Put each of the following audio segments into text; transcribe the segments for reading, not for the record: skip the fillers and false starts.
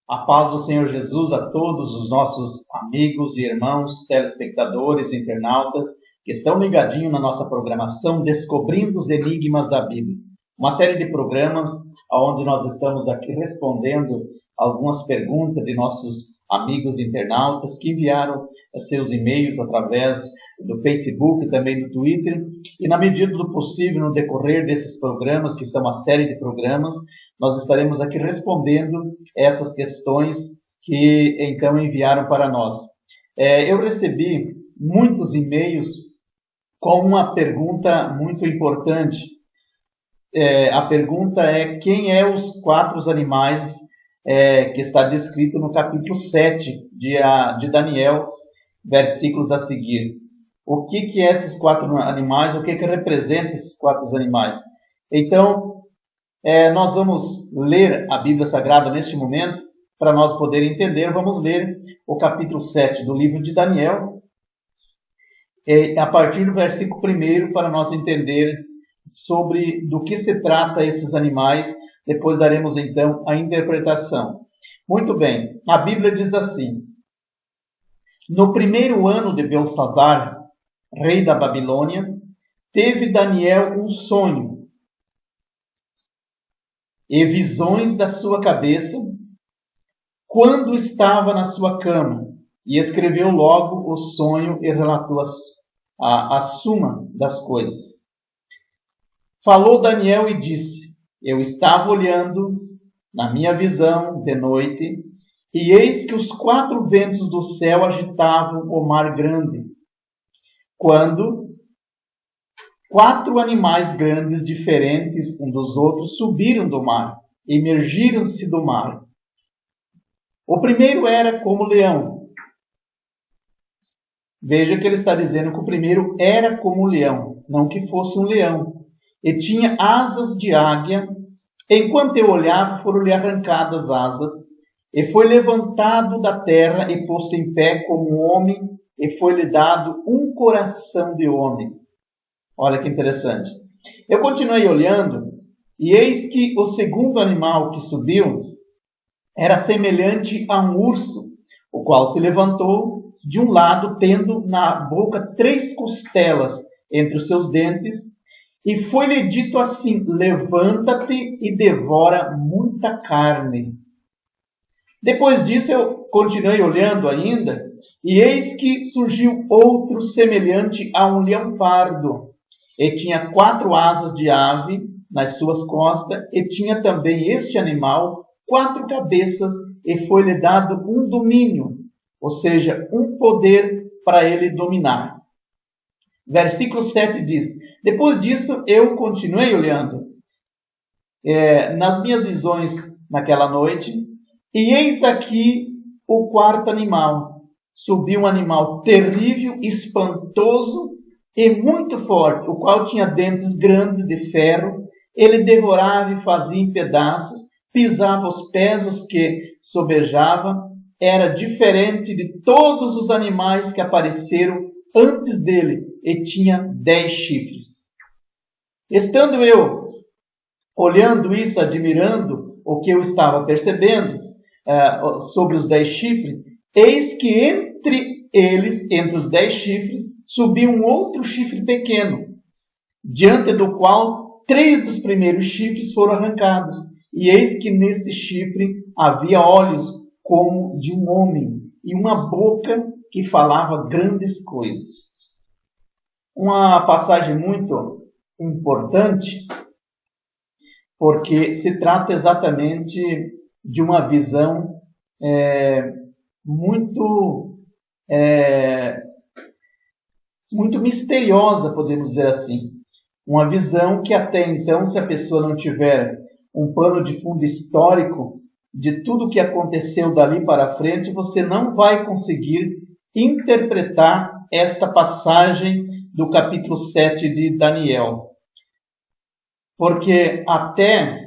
A paz do Senhor Jesus a todos os nossos amigos e irmãos, telespectadores, internautas, que estão ligadinhos na nossa programação Descobrindo os Enigmas da Bíblia. Uma série de programas onde nós estamos aqui respondendo algumas perguntas de nossos amigos internautas que enviaram seus e-mails através do Facebook e também do Twitter. E na medida do possível, no decorrer desses programas, que são uma série de programas, nós estaremos aqui respondendo essas questões que então enviaram para nós. Eu recebi muitos e-mails com uma pergunta muito importante. A pergunta é: quem é os 4 animais que está descrito no capítulo 7 de Daniel, versículos a seguir? O que é esses 4 animais? O que representa esses 4 animais? Então, nós vamos ler a Bíblia Sagrada neste momento. Para nós poder entender, vamos ler o capítulo 7 do livro de Daniel, a partir do versículo 1, para nós entender sobre do que se trata esses animais. Depois daremos então a interpretação. Muito bem, a Bíblia diz assim: no 1º ano de Belsazar, rei da Babilônia, teve Daniel um sonho e visões da sua cabeça quando estava na sua cama, e escreveu logo o sonho e relatou a suma das coisas. Falou Daniel e disse: eu estava olhando na minha visão de noite, e eis que os 4 ventos do céu agitavam o mar grande, quando 4 animais grandes diferentes um dos outros subiram do mar, emergiram-se do mar. O primeiro era como leão. Veja que ele está dizendo que o primeiro era como um leão, não que fosse um leão. E tinha asas de águia. Enquanto eu olhava, foram-lhe arrancadas asas, e foi levantado da terra e posto em pé como um homem, e foi-lhe dado um coração de homem. Olha que interessante. Eu continuei olhando, e eis que o segundo animal que subiu era semelhante a um urso, o qual se levantou de um lado, tendo na boca 3 costelas entre os seus dentes, e foi-lhe dito assim: levanta-te e devora muita carne. Depois disso eu continuei olhando ainda, e eis que surgiu outro semelhante a um leopardo, e tinha 4 asas de ave nas suas costas, e tinha também este animal 4 cabeças, e foi-lhe dado um domínio, ou seja, um poder para ele dominar. Versículo 7 diz: depois disso eu continuei olhando nas minhas visões naquela noite, e eis aqui o 4º animal. Subiu um animal terrível, espantoso e muito forte, o qual tinha dentes grandes de ferro. Ele devorava e fazia em pedaços, pisava os pés os que sobejava. Era diferente de todos os animais que apareceram antes dele, e tinha 10 chifres. Estando eu olhando isso, admirando o que eu estava percebendo sobre os 10 chifres, eis que entre eles, entre os 10 chifres, subiu um outro chifre pequeno, diante do qual 3 dos primeiros chifres foram arrancados. E eis que neste chifre havia olhos como de um homem, e uma boca que falava grandes coisas. Uma passagem muito importante, porque se trata exatamente de uma visão muito misteriosa, podemos dizer assim. Uma visão que até então, se a pessoa não tiver um pano de fundo histórico de tudo o que aconteceu dali para frente, você não vai conseguir interpretar esta passagem do capítulo 7 de Daniel. Porque até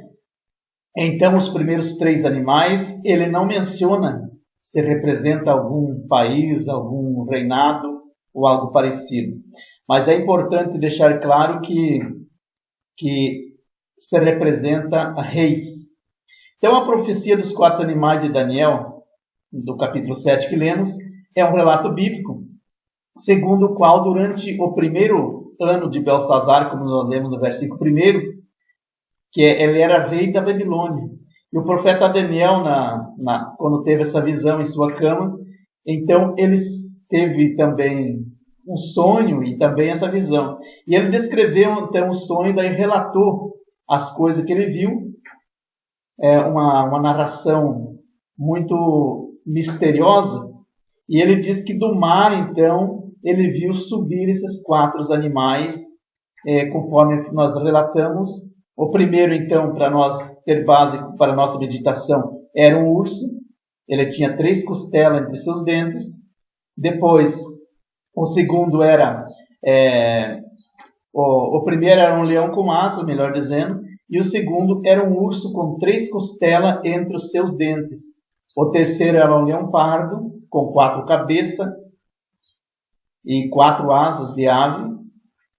então os primeiros 3 animais, ele não menciona se representa algum país, algum reinado ou algo parecido. Mas é importante deixar claro que se representa reis. Então, a profecia dos 4 animais de Daniel, do capítulo 7 que lemos, é um relato bíblico, segundo o qual, durante o primeiro ano de Belsazar, como nós lemos no versículo 1, ele era rei da Babilônia. E o profeta Daniel, quando teve essa visão em sua cama, então ele teve também um sonho e também essa visão. E ele descreveu então o sonho, daí relatou as coisas que ele viu. É uma narração muito misteriosa. E ele diz que do mar, então, ele viu subir esses 4 animais, conforme nós relatamos. O primeiro, então, para nós ter base para a nossa meditação, era um urso. Ele tinha 3 costelas entre seus dentes. Depois, o segundo era... o primeiro era um leão com asas, melhor dizendo. E o segundo era um urso com 3 costelas entre os seus dentes. O terceiro era um leão pardo, com 4 cabeças e 4 asas de ave.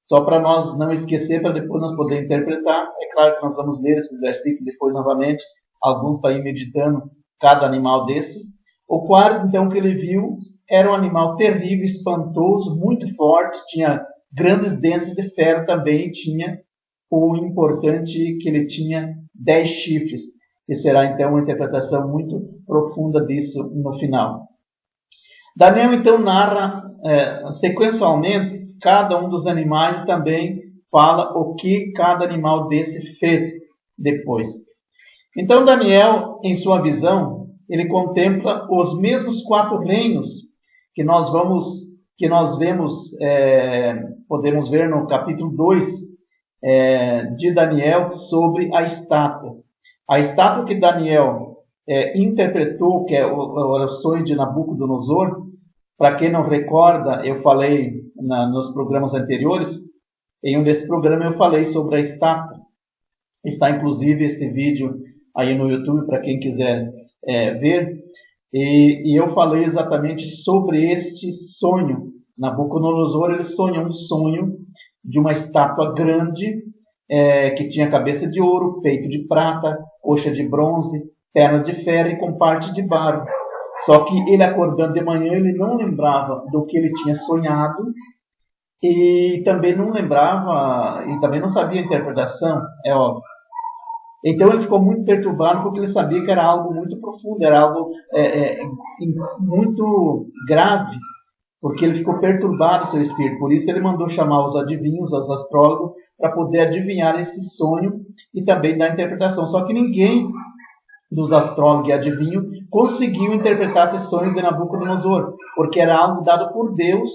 Só para nós não esquecer, para depois nós poder interpretar. É claro que nós vamos ler esses versículos depois novamente, alguns para ir meditando cada animal desse. O quarto, então, que ele viu, era um animal terrível, espantoso, muito forte, tinha grandes dentes de ferro também, e tinha o importante que ele tinha 10 chifres, que será então uma interpretação muito profunda disso no final. Daniel então narra sequencialmente cada um dos animais e também fala o que cada animal desse fez depois. Então Daniel, em sua visão, ele contempla os mesmos 4 reinos que nós vemos, podemos ver no capítulo 2 de Daniel sobre a estátua. A estátua que Daniel interpretou, que é o sonho de Nabucodonosor. Para quem não recorda, eu falei nos programas anteriores, em um desses programas eu falei sobre a estátua. Está inclusive esse vídeo aí no YouTube para quem quiser ver. E eu falei exatamente sobre este sonho. Nabucodonosor, ele sonhou um sonho de uma estátua grande, que tinha cabeça de ouro, peito de prata, coxa de bronze, pernas de ferro e com parte de barro. Só que ele, acordando de manhã, ele não lembrava do que ele tinha sonhado e também não lembrava, e também não sabia a interpretação, é óbvio. Então ele ficou muito perturbado porque ele sabia que era algo muito profundo, era algo muito grave, porque ele ficou perturbado, seu espírito. Por isso ele mandou chamar os adivinhos, os astrólogos, para poder adivinhar esse sonho e também dar interpretação. Só que ninguém dos astrólogos e adivinhos conseguiu interpretar esse sonho de Nabucodonosor, porque era algo dado por Deus,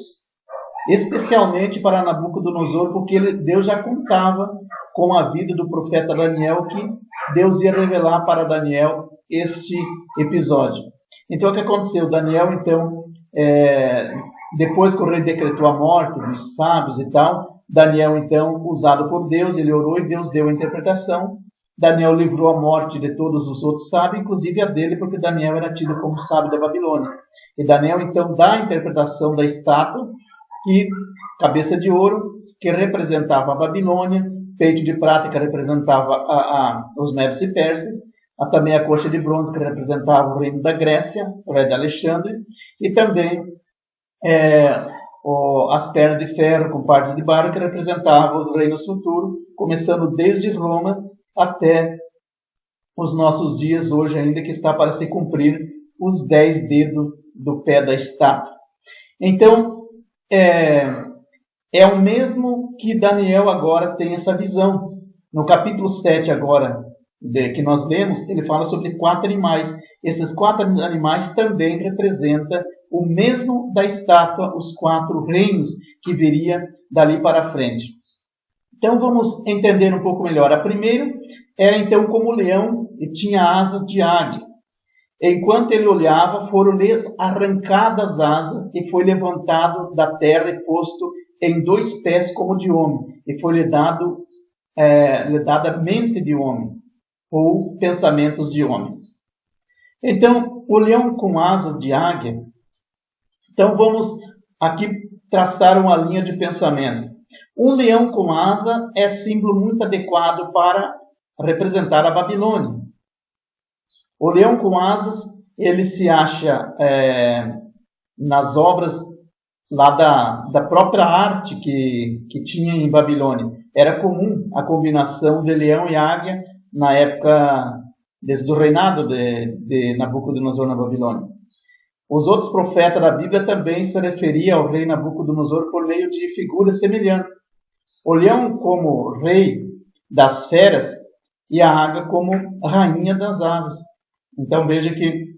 especialmente para Nabucodonosor, porque Deus já contava com a vida do profeta Daniel, que Deus ia revelar para Daniel este episódio. Então, o que aconteceu? Daniel, então, depois que o rei decretou a morte dos sábios e tal, Daniel, então, usado por Deus, ele orou e Deus deu a interpretação. Daniel livrou a morte de todos os outros sábios, inclusive a dele, porque Daniel era tido como sábio da Babilônia. E Daniel, então, dá a interpretação da estátua, que cabeça de ouro, que representava a Babilônia, peito de prata, que representava os medos e persas, também a coxa de bronze, que representava o reino da Grécia, o rei de Alexandre, e também as pernas de ferro com partes de barro, que representavam os reinos futuros, começando desde Roma até os nossos dias hoje ainda, que está para se cumprir os 10 dedos do pé da estátua. Então, é o mesmo que Daniel agora tem essa visão. No capítulo 7 agora, que nós lemos, ele fala sobre 4 animais. Esses 4 animais também representam o mesmo da estátua, os 4 reinos que viria dali para frente. Então vamos entender um pouco melhor. A primeira era então como leão e tinha asas de águia. Enquanto ele olhava, foram-lhes arrancadas asas e foi levantado da terra e posto em 2 pés como de homem. E foi-lhe dada mente de homem, ou pensamentos de homem. Então, o leão com asas de águia. Então vamos aqui traçar uma linha de pensamento. Um leão com asa é símbolo muito adequado para representar a Babilônia. O leão com asas, ele se acha nas obras lá da própria arte que tinha em Babilônia. Era comum a combinação de leão e águia na época desde o reinado de Nabucodonosor na Babilônia. Os outros profetas da Bíblia também se referiam ao rei Nabucodonosor por meio de figuras semelhantes. O leão como rei das feras e a águia como rainha das aves. Então veja que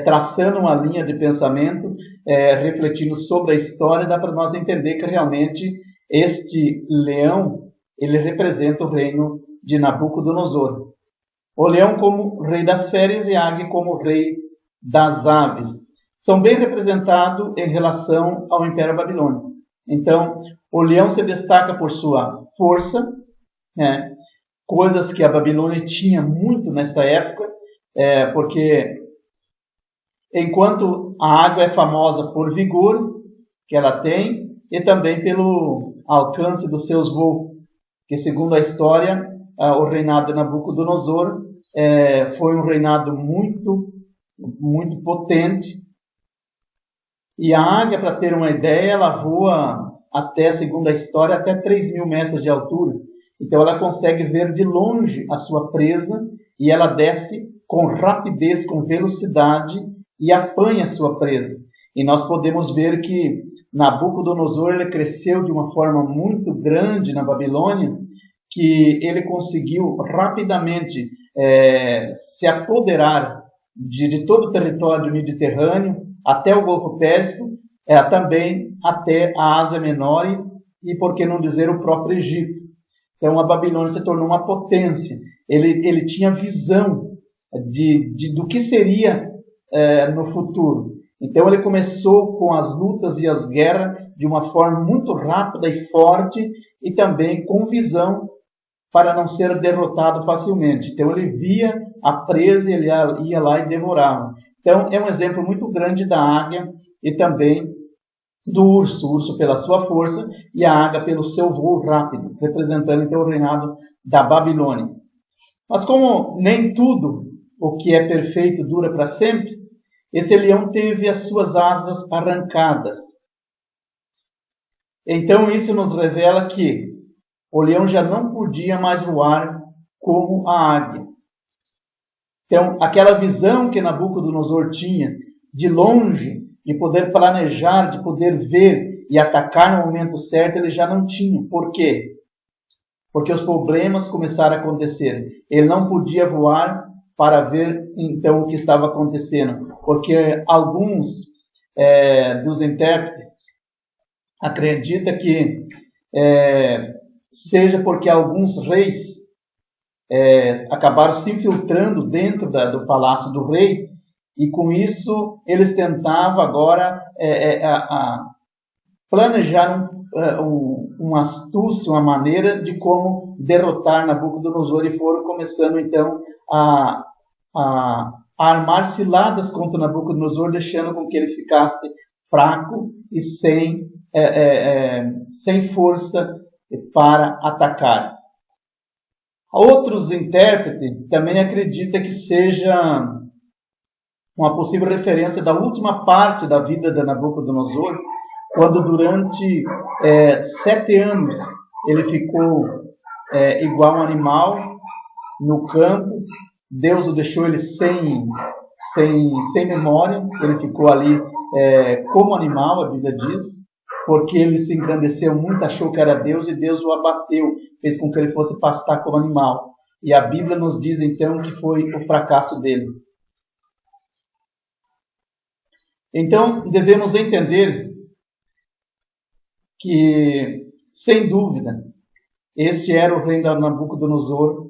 traçando uma linha de pensamento, refletindo sobre a história, dá para nós entender que realmente este leão, ele representa o reino de Nabucodonosor. O leão como rei das feras e a águia como rei das aves. São bem representados em relação ao Império Babilônico. Então, o leão se destaca por sua força, coisas que a Babilônia tinha muito nesta época, porque enquanto a águia é famosa por vigor que ela tem e também pelo alcance dos seus voos, que segundo a história, o reinado de Nabucodonosor foi um reinado muito, muito potente. E a águia, para ter uma ideia, ela voa até, segundo a história, até 3.000 metros de altura. Então ela consegue ver de longe a sua presa e ela desce com rapidez, com velocidade e apanha a sua presa. E nós podemos ver que Nabucodonosor ele cresceu de uma forma muito grande na Babilônia, que ele conseguiu rapidamente se apoderar de todo o território do Mediterrâneo, até o Golfo Pérsico, também até a Ásia Menor e, por que não dizer, o próprio Egito. Então a Babilônia se tornou uma potência. Ele tinha visão do que seria no futuro. Então ele começou com as lutas e as guerras de uma forma muito rápida e forte e também com visão para não ser derrotado facilmente. Então ele via a presa e ele ia lá e devorava. Então é um exemplo muito grande da águia e também do urso. O urso pela sua força e a águia pelo seu voo rápido, representando então o reinado da Babilônia. Mas como nem tudo o que é perfeito dura para sempre, esse leão teve as suas asas arrancadas. Então isso nos revela que o leão já não podia mais voar como a águia. Então aquela visão que Nabucodonosor tinha de longe, de poder planejar, de poder ver e atacar no momento certo, ele já não tinha. Por quê? Porque os problemas começaram a acontecer. Ele não podia voar para ver então o que estava acontecendo, porque alguns dos intérpretes acreditam que seja porque alguns reis acabaram se infiltrando dentro do palácio do rei, e com isso eles tentavam agora planejar uma astúcia, uma maneira de como derrotar Nabucodonosor, e foram começando então a armar ciladas contra Nabucodonosor, deixando com que ele ficasse fraco e sem força para atacar. Outros intérpretes também acreditam que seja uma possível referência da última parte da vida de Nabucodonosor, quando durante 7 anos ele ficou igual um animal no campo. Deus o deixou ele sem memória, ele ficou ali como animal, a Bíblia diz, porque ele se engrandeceu muito, achou que era Deus, e Deus o abateu, fez com que ele fosse pastar como animal. E a Bíblia nos diz então que foi o fracasso dele. Então devemos entender que, sem dúvida, este era o reino de Nabucodonosor.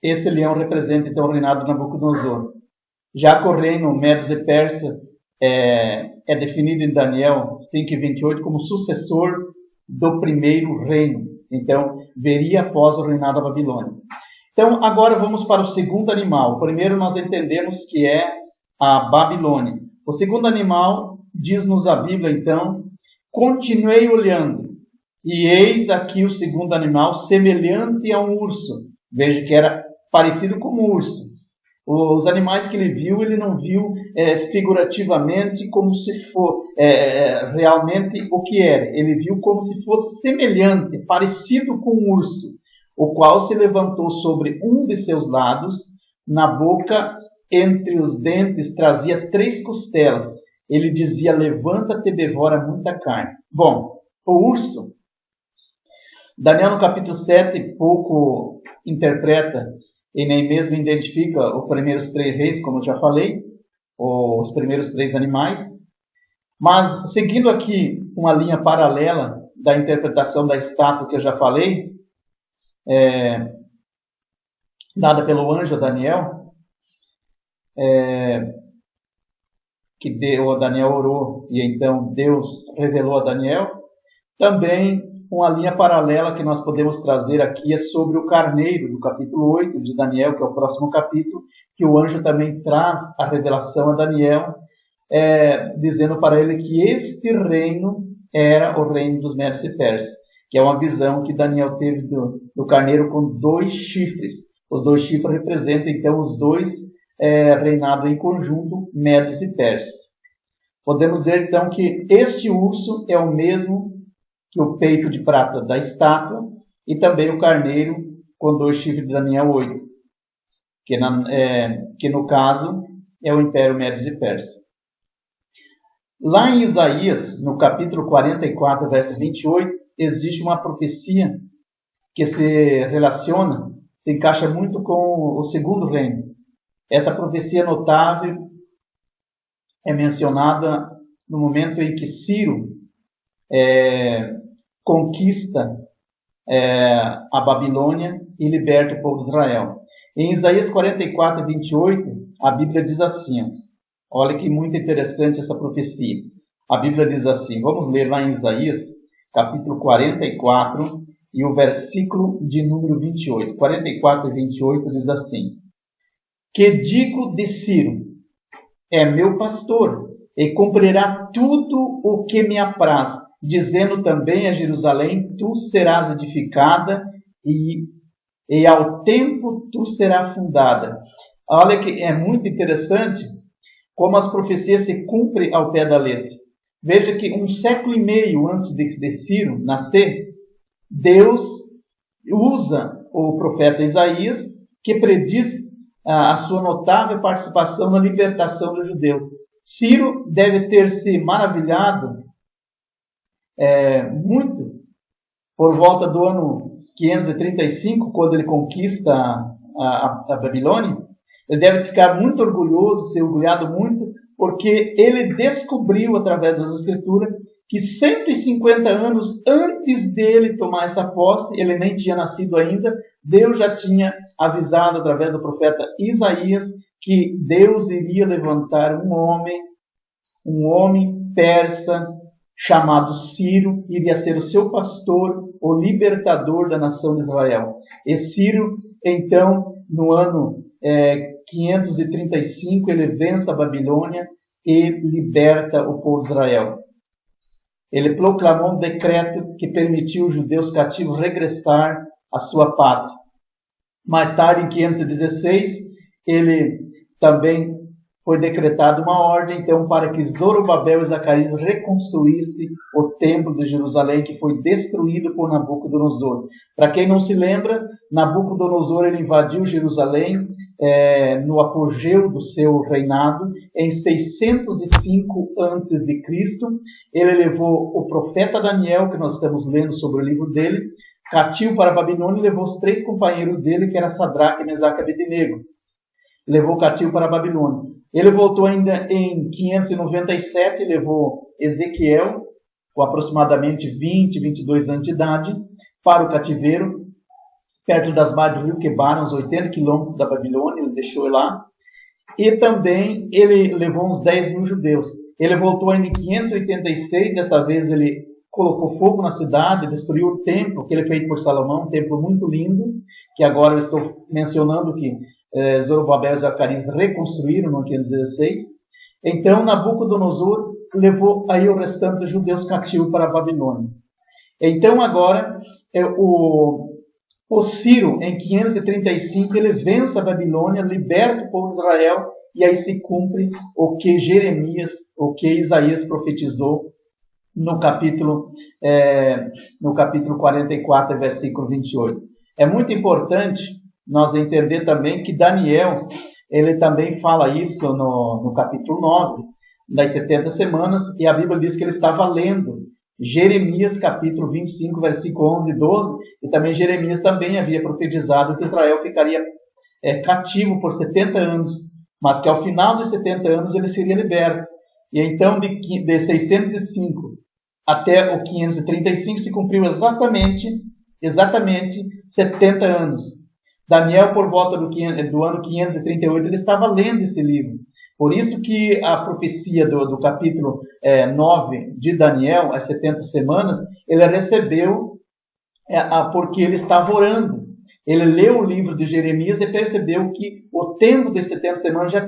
Esse leão representa então o reinado de Nabucodonosor. Já que o reino Medos e Persa é definido em Daniel 5:28 como sucessor do primeiro reino. Então, viria após o reinado da Babilônia. Então, agora vamos para o segundo animal. O primeiro nós entendemos que é a Babilônia. O segundo animal, diz-nos a Bíblia então: continuei olhando, e eis aqui o segundo animal, semelhante a um urso. Veja que era parecido com um urso. Os animais que ele viu, ele não viu figurativamente como se for realmente o que era. Ele viu como se fosse semelhante, parecido com um urso, o qual se levantou sobre um de seus lados, na boca, entre os dentes, trazia 3 costelas. Ele dizia: levanta-te e devora muita carne. Bom, o urso, Daniel no capítulo 7 pouco interpreta e nem mesmo identifica os primeiros 3 reis, como eu já falei, os primeiros 3 animais. Mas, seguindo aqui uma linha paralela da interpretação da estátua que eu já falei, dada pelo anjo Daniel, que Daniel orou e então Deus revelou a Daniel, também uma linha paralela que nós podemos trazer aqui é sobre o carneiro, do capítulo 8 de Daniel, que é o próximo capítulo, que o anjo também traz a revelação a Daniel, dizendo para ele que este reino era o reino dos Medos e Persas, que é uma visão que Daniel teve do carneiro com 2 chifres. Os 2 chifres representam então os 2 reinados em conjunto, Medos e Persas. Podemos dizer então que este urso é o mesmo que o peito de prata da estátua e também o carneiro com 2 chifres de Daniel 8, que no caso é o Império Medos e Persas. Lá em Isaías, no capítulo 44, verso 28, existe uma profecia que se relaciona, se encaixa muito com o segundo reino. Essa profecia notável é mencionada no momento em que Ciro conquista a Babilônia e liberta o povo de Israel. Em Isaías 44, 28, a Bíblia diz assim, olha que muito interessante essa profecia. A Bíblia diz assim, vamos ler lá em Isaías, capítulo 44, e o versículo de número 28. 44 e 28 diz assim: que digo de Ciro, é meu pastor, e cumprirá tudo o que me apraz, dizendo também a Jerusalém, tu serás edificada, e ao tempo tu serás fundada. Olha que é muito interessante como as profecias se cumprem ao pé da letra. Veja que 1,5 século antes de Ciro nascer, Deus usa o profeta Isaías, que prediz a sua notável participação na libertação do judeu. Ciro deve ter se maravilhado muito por volta do ano 535, quando ele conquista a Babilônia. Ele deve ficar muito orgulhoso, ser orgulhado muito, porque ele descobriu, através das Escrituras, que 150 anos antes dele tomar essa posse, ele nem tinha nascido ainda, Deus já tinha avisado, através do profeta Isaías, que Deus iria levantar um homem persa, chamado Ciro, iria ser o seu pastor, o libertador da nação de Israel. E Ciro, então, no ano 535, ele vence a Babilônia e liberta o povo de Israel. Ele proclamou um decreto que permitiu os judeus cativos regressar à sua pátria. Mais tarde, em 516, ele também foi decretada uma ordem, então, para que Zorobabel e Zacarias reconstruíssem o templo de Jerusalém, que foi destruído por Nabucodonosor. Para quem não se lembra, Nabucodonosor ele invadiu Jerusalém no apogeu do seu reinado, em 605 a.C. Ele levou o profeta Daniel, que nós estamos lendo sobre o livro dele, cativo para a Babilônia, e levou os 3 companheiros dele, que eram Sadraque, Mesaque e Abednego. Levou cativo para a Babilônia. Ele voltou ainda em 597, levou Ezequiel, com aproximadamente 20, 22 anos de idade, para o cativeiro, perto das margens do rio Quebar, uns 80 quilômetros da Babilônia, ele deixou lá. E também ele levou uns 10 mil judeus. Ele voltou ainda em 586, dessa vez ele colocou fogo na cidade, destruiu o templo, que ele fez por Salomão, um templo muito lindo, que agora eu estou mencionando que Zorobabel e Zacarias reconstruíram no 516. Então Nabucodonosor levou aí o restante dos judeus cativos para a Babilônia. Então agora O Ciro, em 535, ele vence a Babilônia, liberta o povo de Israel, e aí se cumpre o que Isaías profetizou no capítulo 44, versículo 28. É muito importante nós entender também que Daniel, ele também fala isso no capítulo 9, das 70 semanas, e a Bíblia diz que ele estava lendo Jeremias capítulo 25, versículo 11 e 12, e também Jeremias também havia profetizado que Israel ficaria cativo por 70 anos, mas que ao final dos 70 anos ele seria liberto. E então de 605 até o 535 se cumpriu exatamente 70 anos. Daniel, por volta do ano 538, ele estava lendo esse livro. Por isso que a profecia do capítulo 9 de Daniel, as 70 semanas, ele recebeu porque ele estava orando. Ele leu o livro de Jeremias e percebeu que o tempo das 70 semanas já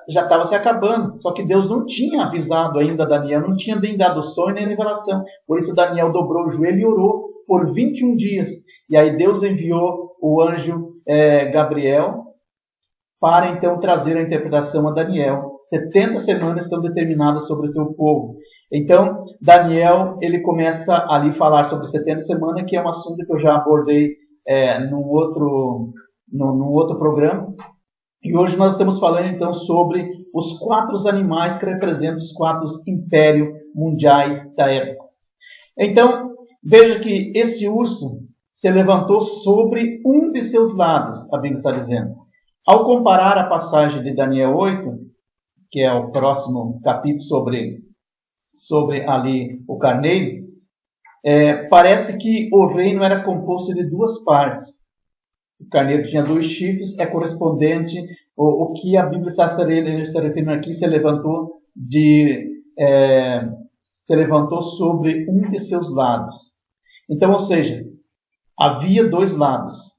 estava se acabando. Só que Deus não tinha avisado ainda Daniel, não tinha nem dado sonho nem revelação. Por isso Daniel dobrou o joelho e orou por 21 dias. E aí Deus enviou o anjo Gabriel para então trazer a interpretação a Daniel. 70 semanas estão determinadas sobre o teu povo. Então, Daniel, ele começa ali a falar sobre 70 semanas, que é um assunto que eu já abordei num outro programa. E hoje nós estamos falando então sobre os 4 animais que representam os 4 impérios mundiais da época. Então, veja que esse urso se levantou sobre um de seus lados, a Bíblia está dizendo. Ao comparar a passagem de Daniel 8, que é o próximo capítulo sobre ali o carneiro, parece que o reino era composto de 2 partes. O carneiro tinha 2 chifres, é correspondente o que a Bíblia está se referindo aqui, se levantou sobre um de seus lados. Então, ou seja, havia 2 lados.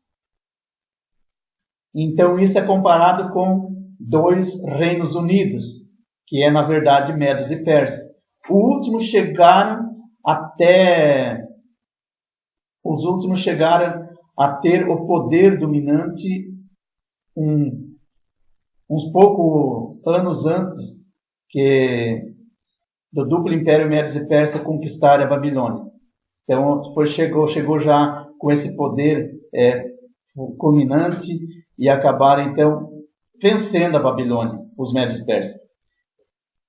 Então, isso é comparado com 2 reinos unidos, que é, na verdade, Medos e Persas. Os últimos chegaram a ter o poder dominante uns poucos anos antes do duplo império Medos e Persas conquistar a Babilônia. Então, depois chegou já com esse poder culminante e acabaram, então, vencendo a Babilônia, os Medos e Persas.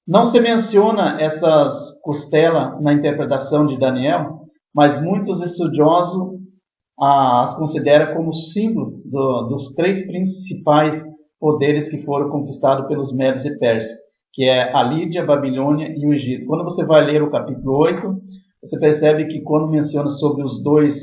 Não se menciona essas costelas na interpretação de Daniel, mas muitos estudiosos as consideram como símbolo dos 3 principais poderes que foram conquistados pelos Medos e Persas, que é a Lídia, a Babilônia e o Egito. Quando você vai ler o capítulo 8, você percebe que quando menciona sobre os 2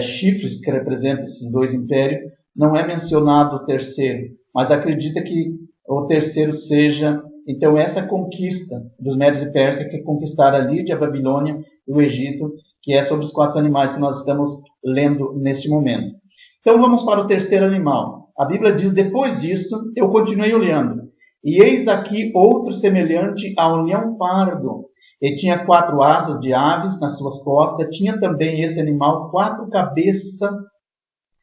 chifres que representam esses 2 impérios, não é mencionado o terceiro, mas acredita que o terceiro seja, então, essa conquista dos Medos e Persas, que conquistaram a Lídia, a Babilônia e o Egito, que é sobre os 4 animais que nós estamos lendo neste momento. Então, vamos para o terceiro animal. A Bíblia diz, depois disso, eu continuei olhando, e eis aqui outro semelhante a um leão pardo. Ele tinha 4 asas de aves nas suas costas, tinha também esse animal 4 cabeças,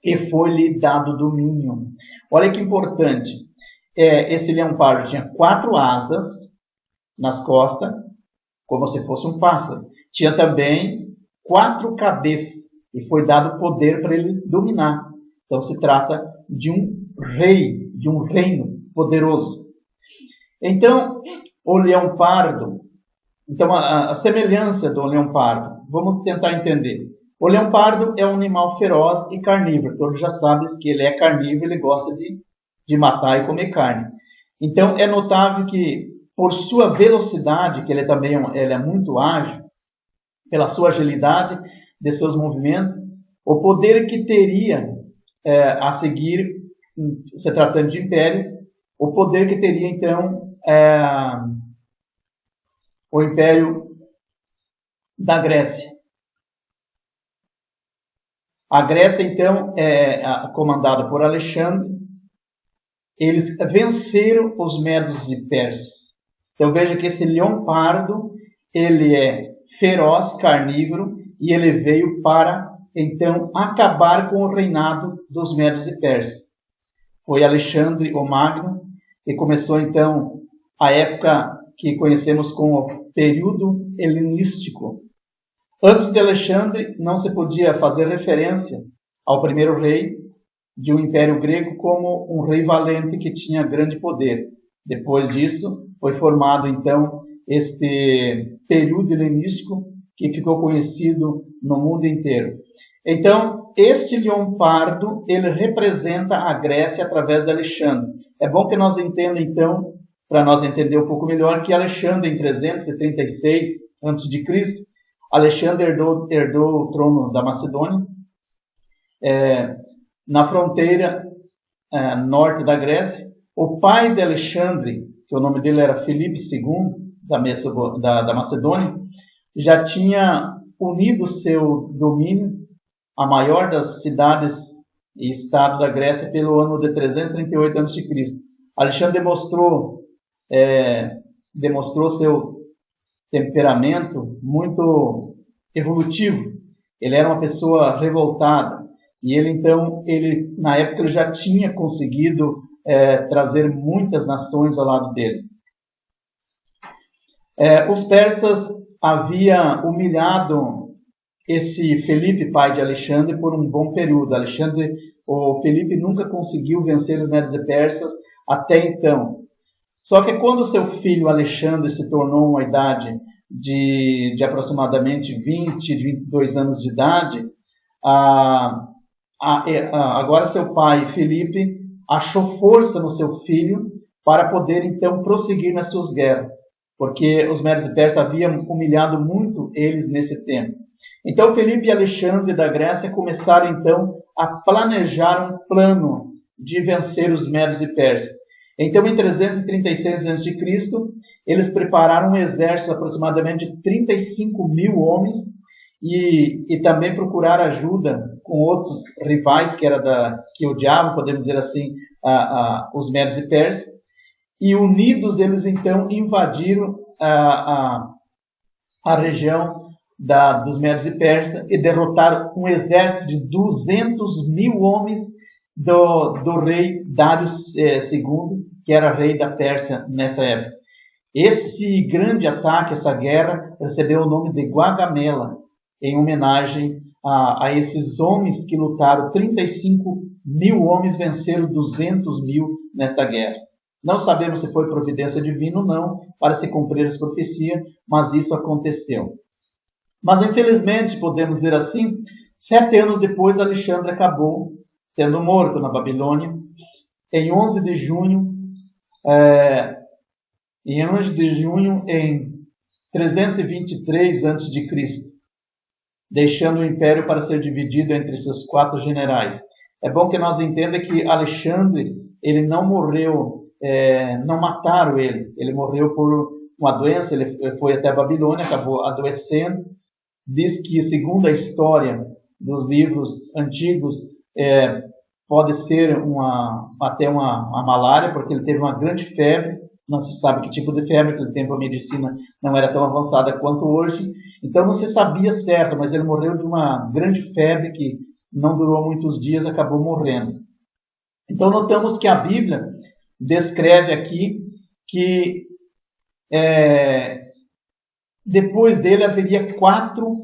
e foi-lhe dado domínio. Olha que importante. Esse leão pardo tinha 4 asas nas costas, como se fosse um pássaro. Tinha também 4 cabeças, e foi dado poder para ele dominar. Então se trata de um rei, de um reino poderoso. Então, o leão pardo, então a semelhança do leão pardo, vamos tentar entender. O leão pardo é um animal feroz e carnívoro. Todos já sabem que ele é carnívoro, ele gosta de matar e comer carne. Então, é notável que, por sua velocidade, que ele é muito ágil, pela sua agilidade de seus movimentos, o poder que teria a seguir, se tratando de império, o poder que teria, então, o império da Grécia. A Grécia, então, é comandada por Alexandre. Eles venceram os Medos e Persas. Então veja que esse leão pardo, ele é feroz, carnívoro, e ele veio para então, acabar com o reinado dos Medos e Persas. Foi Alexandre o Magno, e começou, então, a época que conhecemos como período helenístico. Antes de Alexandre, não se podia fazer referência ao primeiro rei de um império grego como um rei valente que tinha grande poder. Depois disso, foi formado, então, este período helenístico que ficou conhecido no mundo inteiro. Então, este leão pardo, ele representa a Grécia através de Alexandre. É bom que nós entendamos, então, para nós entender um pouco melhor, que Alexandre, em 336 a.C., Alexandre herdou o trono da Macedônia, na fronteira norte da Grécia. O pai de Alexandre, que o nome dele era Filipe II, da Macedônia, já tinha unido seu domínio à maior das cidades e estado da Grécia pelo ano de 338 a.C. Alexandre demonstrou seu temperamento muito evolutivo. Ele era uma pessoa revoltada e ele na época ele já tinha conseguido trazer muitas nações ao lado dele. Os persas haviam humilhado esse Filipe, pai de Alexandre, por um bom período. O Filipe nunca conseguiu vencer os Medos e Persas até então. Só que quando seu filho Alexandre se tornou uma idade de aproximadamente 22 anos de idade, agora seu pai Filipe achou força no seu filho para poder então prosseguir nas suas guerras, porque os Medos e Persas haviam humilhado muito eles nesse tempo. Então Filipe e Alexandre da Grécia começaram então a planejar um plano de vencer os Medos e Persas. Então, em 336 a.C., eles prepararam um exército de aproximadamente 35 mil homens e também procuraram ajuda com outros rivais que odiavam, podemos dizer assim, os Medos e Persas. E unidos, eles então invadiram a região dos Medos e Persas e derrotaram um exército de 200 mil homens do rei Dário II, que era rei da Pérsia nessa época. Esse grande ataque, essa guerra, recebeu o nome de Guagamela, em homenagem a esses homens que lutaram. 35 mil homens venceram 200 mil nesta guerra. Não sabemos se foi providência divina ou não, para se cumprir as profecias, mas isso aconteceu. Mas, infelizmente, podemos dizer assim, 7 anos depois, Alexandre acabou sendo morto na Babilônia, em 11 de junho, em 323 a.C., deixando o império para ser dividido entre seus 4 generais. É bom que nós entendamos que Alexandre, ele não morreu, não mataram ele morreu por uma doença, ele foi até a Babilônia, acabou adoecendo. Diz que, segundo a história dos livros antigos, pode ser até uma malária, porque ele teve uma grande febre. Não se sabe que tipo de febre, naquele tempo a medicina não era tão avançada quanto hoje. Então não se sabia certo, mas ele morreu de uma grande febre que não durou muitos dias, acabou morrendo. Então notamos que a Bíblia descreve aqui que depois dele haveria 4,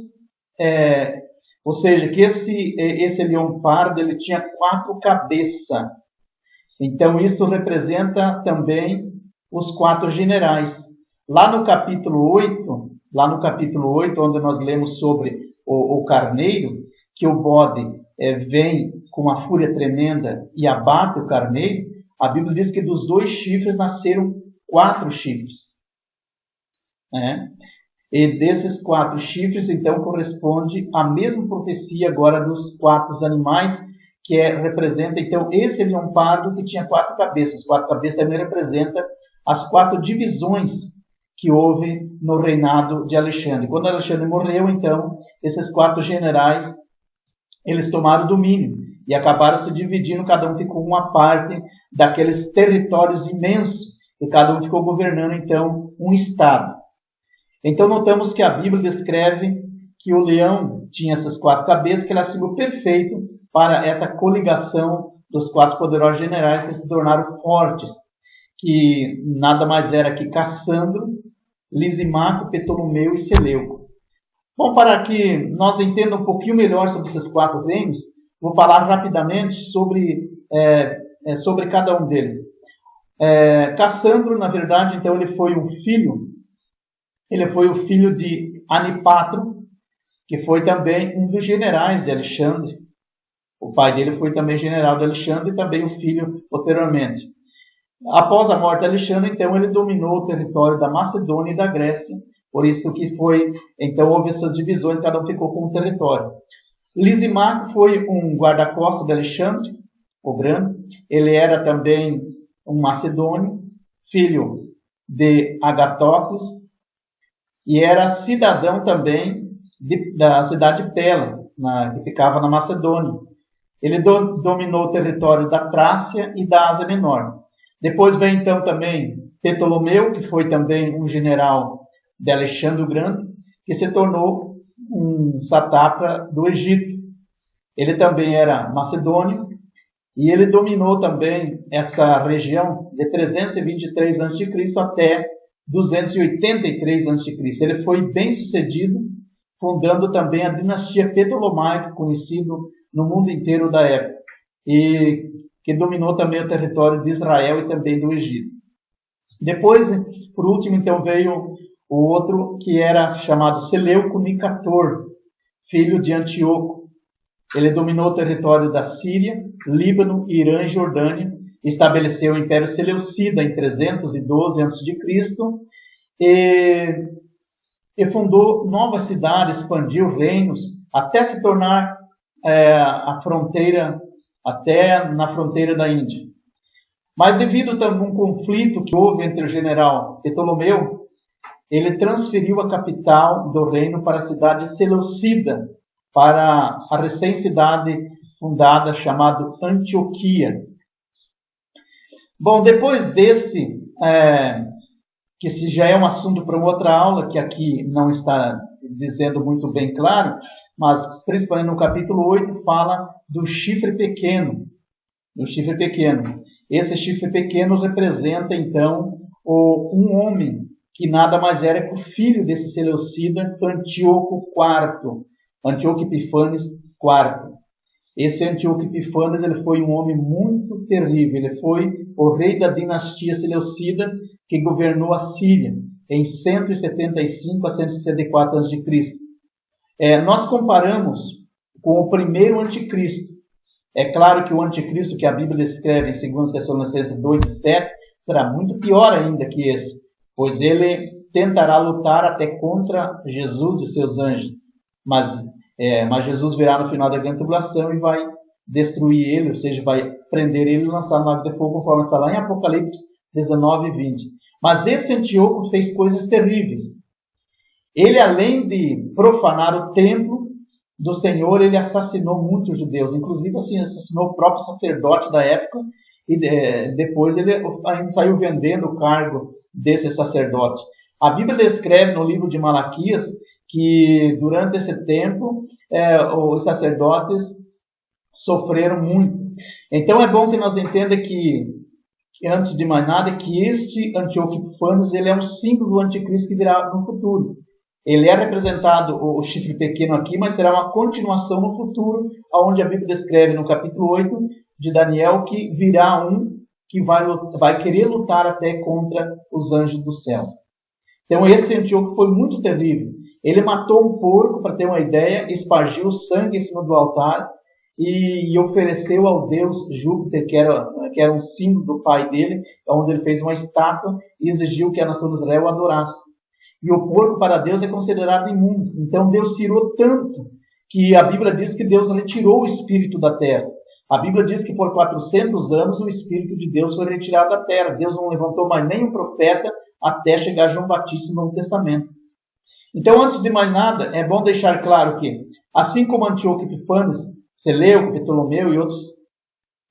ou seja, que esse leão pardo ele tinha 4 cabeças. Então isso representa também os 4 generais. Lá no capítulo 8, onde nós lemos sobre o carneiro, que o bode vem com uma fúria tremenda e abate o carneiro, a Bíblia diz que dos 2 chifres nasceram 4 chifres. E desses 4 chifres, então, corresponde à mesma profecia agora dos 4 animais, que representa, então, esse leão pardo que tinha 4 cabeças. As 4 cabeças também representam as 4 divisões que houve no reinado de Alexandre. Quando Alexandre morreu, então, esses 4 generais, eles tomaram o domínio e acabaram se dividindo, cada um ficou uma parte daqueles territórios imensos, e cada um ficou governando, então, um estado. Então, notamos que a Bíblia descreve que o leão tinha essas 4 cabeças, que era símbolo perfeito para essa coligação dos 4 poderosos generais que se tornaram fortes, que nada mais era que Cassandro, Lisimaco, Ptolomeu e Seleuco. Bom, para que nós entendamos um pouquinho melhor sobre esses 4 reinos, vou falar rapidamente sobre cada um deles. Cassandro, na verdade, então, ele foi o filho de Anipatro, que foi também um dos generais de Alexandre. O pai dele foi também general de Alexandre e também o filho posteriormente. Após a morte de Alexandre, então, ele dominou o território da Macedônia e da Grécia. Por isso que então houve essas divisões, cada um ficou com um território. Lisimaco foi um guarda-costas de Alexandre, o Grande. Ele era também um macedônio, filho de Agatócles, e era cidadão também da cidade de Pela, que ficava na Macedônia. Ele dominou o território da Trácia e da Ásia Menor. Depois vem então também Ptolomeu, que foi também um general de Alexandre o Grande, que se tornou um sátrapa do Egito. Ele também era macedônio e ele dominou também essa região de 323 a.C. até 283 a.C. Ele foi bem sucedido, fundando também a dinastia Ptolomaica, conhecido no mundo inteiro da época, e que dominou também o território de Israel e também do Egito. Depois, por último, então, veio o outro que era chamado Seleuco Nicator, filho de Antíoco. Ele dominou o território da Síria, Líbano, Irã e Jordânia, estabeleceu o Império Seleucida em 312 a.C. e fundou novas cidades, expandiu reinos, até se tornar até na fronteira da Índia. Mas devido também a um conflito que houve entre o general Ptolomeu, ele transferiu a capital do reino para a cidade de Seleucida, para a recém-cidade fundada chamada Antioquia. Bom, depois deste, que já é um assunto para outra aula, que aqui não está dizendo muito bem claro, mas principalmente no capítulo 8 fala do chifre pequeno. Esse chifre pequeno representa, então, um homem que nada mais era que o filho desse Seleucida, Antíoco IV, Antíoco Epifanes IV. Esse Antíoco Epifanes ele foi um homem muito terrível. Ele foi o rei da dinastia Seleucida que governou a Síria em 175 a 164 a.C. Nós comparamos com o primeiro anticristo. É claro que o anticristo que a Bíblia descreve em 2 Tessalonicenses 2 e 7 será muito pior ainda que esse, pois ele tentará lutar até contra Jesus e seus anjos. Mas Jesus virá no final da grande tribulação e vai destruir ele, ou seja, vai prender ele e lançar no lago de fogo, conforme está lá em Apocalipse 19 e 20. Mas esse Antíoco fez coisas terríveis. Ele, além de profanar o templo do Senhor, ele assassinou muitos judeus, inclusive assim, assassinou o próprio sacerdote da época, e depois ele ainda saiu vendendo o cargo desse sacerdote. A Bíblia descreve no livro de Malaquias que durante esse tempo os sacerdotes sofreram muito. Então é bom que nós entendamos que antes de mais nada, que este Antíoco Epifanes ele é um símbolo do anticristo que virá no futuro. Ele é representado, o chifre pequeno aqui, mas será uma continuação no futuro, onde a Bíblia descreve no capítulo 8 de Daniel que virá um que vai querer lutar até contra os anjos do céu. Então esse Antíoco foi muito terrível. Ele matou um porco, para ter uma ideia, espargiu o sangue em cima do altar e ofereceu ao deus Júpiter, que era um símbolo do pai dele, onde ele fez uma estátua e exigiu que a nação de Israel o adorasse. E o porco para Deus é considerado imundo. Então Deus tirou tanto que a Bíblia diz que Deus retirou o espírito da terra. A Bíblia diz que por 400 anos o espírito de Deus foi retirado da terra. Deus não levantou mais nenhum profeta até chegar João Batista no Novo Testamento. Então, antes de mais nada, é bom deixar claro que, assim como Antíoco Epifanes, Seleuco, Ptolomeu e outros,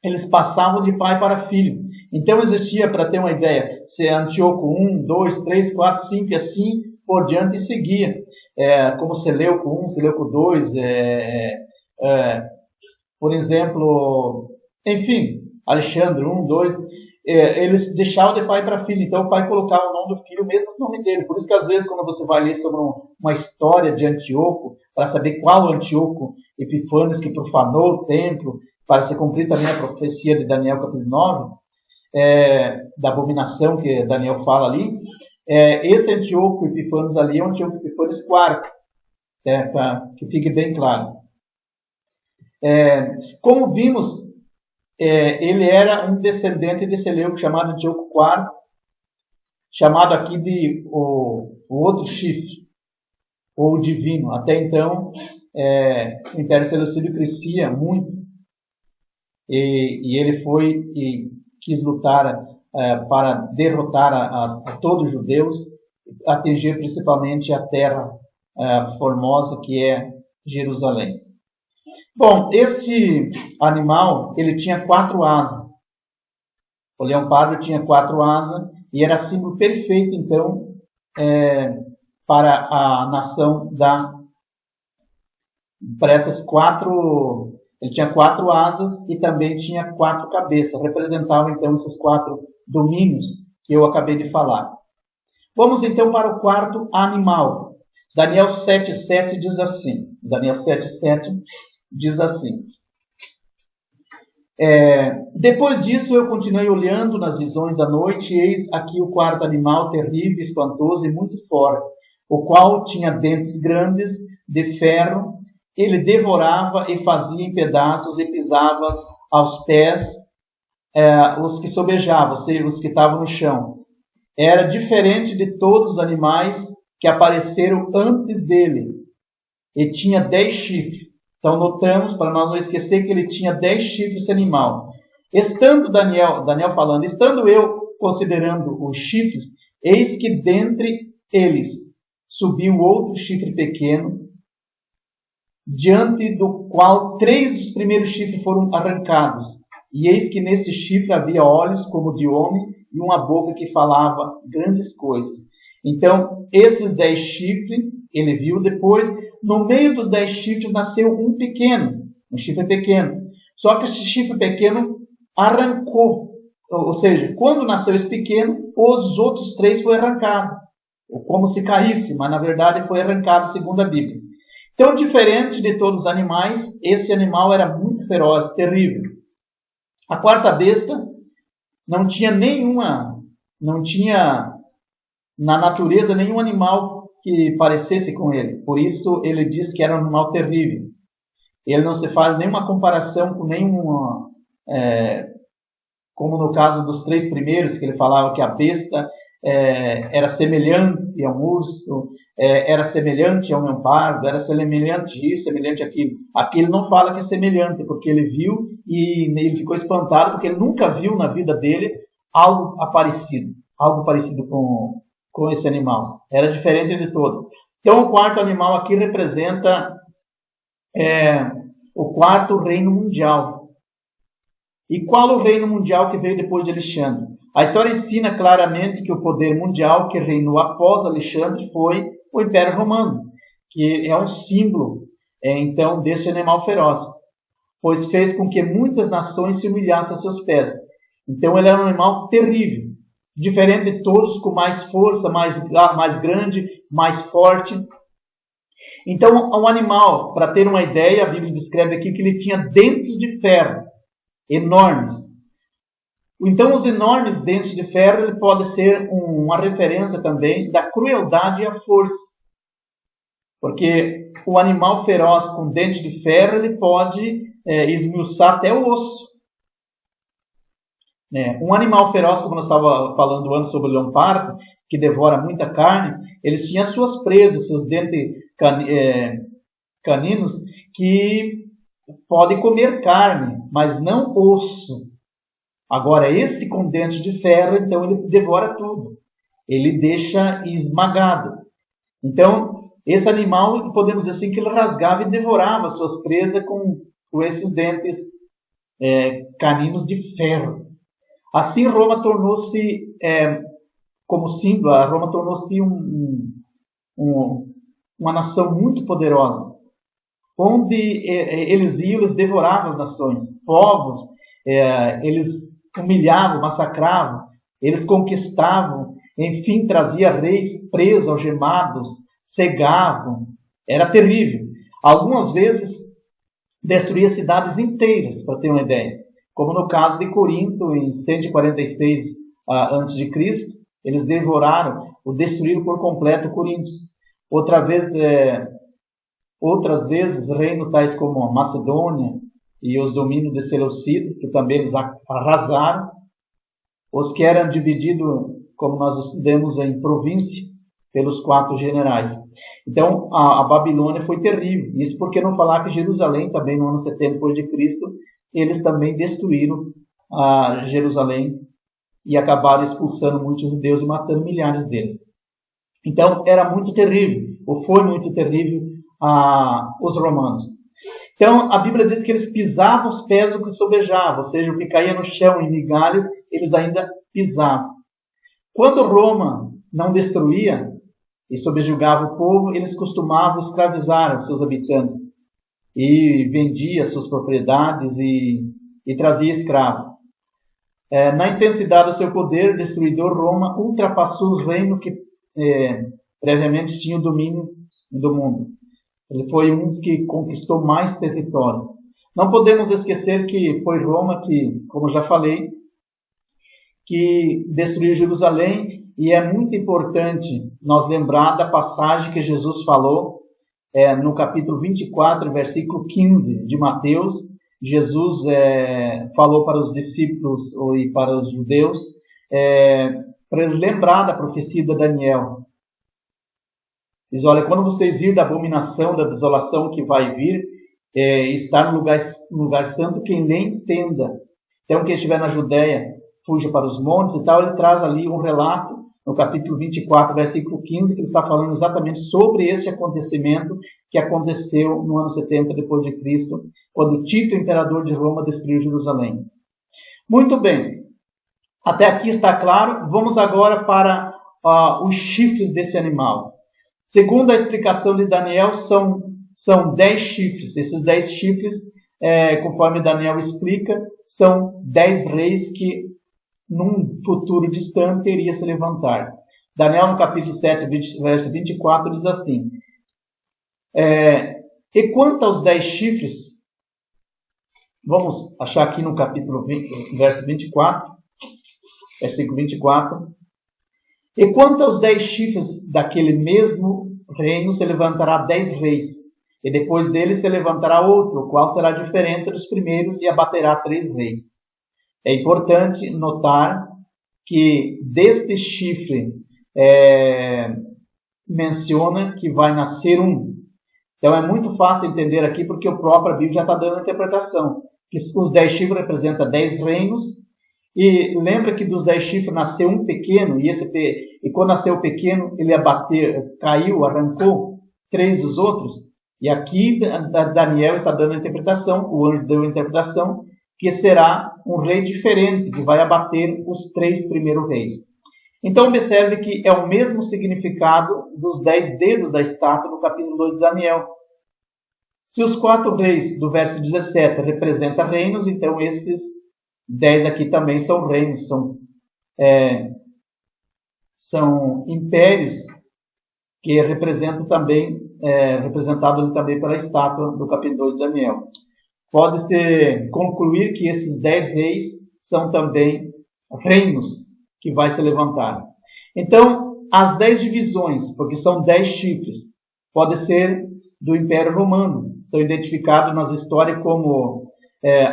eles passavam de pai para filho. Então existia, para ter uma ideia, se Antíoco 1, 2, 3, 4, 5 e assim por diante e seguia, como Seleuco I, Seleuco II, por exemplo, enfim, Alexandre I, II, eles deixavam de pai para filho, então o pai colocava o nome do filho mesmo no nome dele. Por isso que às vezes quando você vai ler sobre uma história de Antíoco, para saber qual Antíoco Epifanes que profanou o templo, para se cumprir também a profecia de Daniel capítulo 9, da abominação que Daniel fala ali, esse Antíoco Epifanes ali é o Antíoco Epifanes IV, para que fique bem claro. Como vimos, ele era um descendente de Seleuco chamado Antíoco IV, chamado aqui de o outro chifre, ou o divino. Até então, o Império Seleucídio crescia muito, e ele foi e quis lutar para derrotar a todos os judeus, atingir principalmente a terra formosa que é Jerusalém. Bom, esse animal, ele tinha 4 asas. O leão-pardo tinha 4 asas e era símbolo perfeito, então, para a nação para essas 4. Ele tinha 4 asas e também tinha 4 cabeças. Representavam, então, esses 4 domínios que eu acabei de falar. Vamos, então, para o quarto animal. Daniel 7,7 diz assim. Daniel 7,7 diz assim: depois disso eu continuei olhando nas visões da noite, e eis aqui o quarto animal terrível, espantoso e muito forte, o qual tinha dentes grandes de ferro. Ele devorava e fazia em pedaços e pisava aos pés os que sobejavam, ou seja, os que estavam no chão. Era diferente de todos os animais que apareceram antes dele, e tinha 10 chifres. Então notamos, para nós não esquecer, que ele tinha 10 chifres esse animal. Estando Daniel falando, estando eu considerando os chifres, eis que dentre eles subiu outro chifre pequeno, diante do qual 3 dos primeiros chifres foram arrancados. E eis que nesse chifre havia olhos como de homem e uma boca que falava grandes coisas. Então, esses 10 chifres, ele viu depois. No meio dos 10 chifres nasceu um chifre pequeno. Só que esse chifre pequeno arrancou. Ou seja, quando nasceu esse pequeno, os outros 3 foram arrancados. Como se caísse, mas na verdade foi arrancado segundo a Bíblia. Então, diferente de todos os animais, esse animal era muito feroz, terrível. A quarta besta não tinha na natureza nenhum animal que parecesse com ele. Por isso ele diz que era um animal terrível. Ele não se faz nenhuma comparação com nenhuma, como no caso dos 3 primeiros, que ele falava que a besta era semelhante a um urso, era semelhante a um leopardo, era semelhante a isso, semelhante àquilo. Aqui ele não fala que é semelhante, porque ele viu e ele ficou espantado, porque ele nunca viu na vida dele algo parecido com esse animal. Era diferente de todo. Então o quarto animal aqui representa o quarto reino mundial. E qual o reino mundial que veio depois de Alexandre? A história ensina claramente que o poder mundial que reinou após Alexandre foi o Império Romano, que é um símbolo, então, desse animal feroz, pois fez com que muitas nações se humilhassem a seus pés. Então ele era um animal terrível, diferente de todos, com mais força, mais grande, mais forte. Então, um animal, para ter uma ideia, a Bíblia descreve aqui que ele tinha dentes de ferro, enormes. Então, os enormes dentes de ferro ele pode ser uma referência também da crueldade e a força. Porque o animal feroz com dente de ferro ele pode esmiuçar até o osso. Um animal feroz, como nós estávamos falando antes sobre o leopardo, que devora muita carne, eles tinham suas presas, seus dentes caninos, que podem comer carne, mas não osso. Agora, esse com dentes de ferro, então, ele devora tudo. Ele deixa esmagado. Então, esse animal, podemos dizer assim, que ele rasgava e devorava suas presas com esses dentes caninos de ferro. Assim, Roma tornou-se, como símbolo, Roma tornou-se uma nação muito poderosa. Onde eles iam, eles devoravam as nações, povos, eles humilhavam, massacravam, eles conquistavam, enfim, trazia reis presos, algemados, cegavam, era terrível. Algumas vezes destruía cidades inteiras, para ter uma ideia, como no caso de Corinto, em 146 a.C., eles devoraram ou destruíram por completo Corinto. Outras vezes, reinos tais como a Macedônia e os domínios de Seleucida, que também eles arrasaram, os que eram divididos, como nós estudamos em província, pelos 4 generais. Então, a Babilônia foi terrível. Isso porque não falar que Jerusalém, também no ano 70 d.C., eles também destruíram Jerusalém e acabaram expulsando muitos judeus e matando milhares deles. Então, era muito terrível, ou foi muito terrível, os romanos. Então, a Bíblia diz que eles pisavam os pés do que sobejava, ou seja, o que caía no chão em migalhas, eles ainda pisavam. Quando Roma não destruía e subjugava o povo, eles costumavam escravizar os seus habitantes e vendia suas propriedades e trazia escravo. Na intensidade do seu poder destruidor, Roma ultrapassou os reinos que previamente tinham o domínio do mundo. Ele foi um dos que conquistou mais território. Não podemos esquecer que foi Roma que, como já falei, que destruiu Jerusalém, e é muito importante nós lembrar da passagem que Jesus falou no capítulo 24, versículo 15 de Mateus. Jesus falou para os discípulos e para os judeus, para eles lembrar da profecia de Daniel. Diz, olha, quando vocês virem da abominação, da desolação que vai vir, estar no lugar santo, quem nem entenda. Então, quem estiver na Judéia, fuja para os montes e tal. Ele traz ali um relato, no capítulo 24, versículo 15, que ele está falando exatamente sobre este acontecimento que aconteceu no ano 70 d.C., quando Tito, imperador de Roma, destruiu Jerusalém. Muito bem. Até aqui está claro. Vamos agora para os chifres desse animal. Segundo a explicação de Daniel, são 10 chifres. Esses 10 chifres, conforme Daniel explica, são 10 reis que, num futuro distante, iria se levantar. Daniel, no capítulo 7, verso 24, diz assim: e quanto aos 10 chifres, vamos achar aqui no capítulo 20, verso 24, versículo 24. E quanto aos 10 chifres daquele mesmo reino, se levantará 10 reis, e depois dele se levantará outro, o qual será diferente dos primeiros, e abaterá 3 reis. É importante notar que deste chifre menciona que vai nascer um. Então é muito fácil entender aqui, porque o próprio Bíblia já está dando a interpretação, que os 10 chifres representam 10 reinos. E lembra que dos 10 chifres nasceu um pequeno, e quando nasceu o pequeno, ele caiu, arrancou 3 dos outros. E aqui Daniel está dando a interpretação, o anjo deu a interpretação, que será um rei diferente, que vai abater os 3 primeiros reis. Então observe que é o mesmo significado dos 10 dedos da estátua no capítulo 2 de Daniel. Se os 4 reis do verso 17 representam reinos, então esses 10 aqui também são reinos, são impérios que representam também, representado também pela estátua do capítulo 2 de Daniel. Pode-se concluir que esses 10 reis são também reinos que vai se levantar. Então, as 10 divisões, porque são 10 chifres, pode ser do Império Romano, são identificados nas histórias como...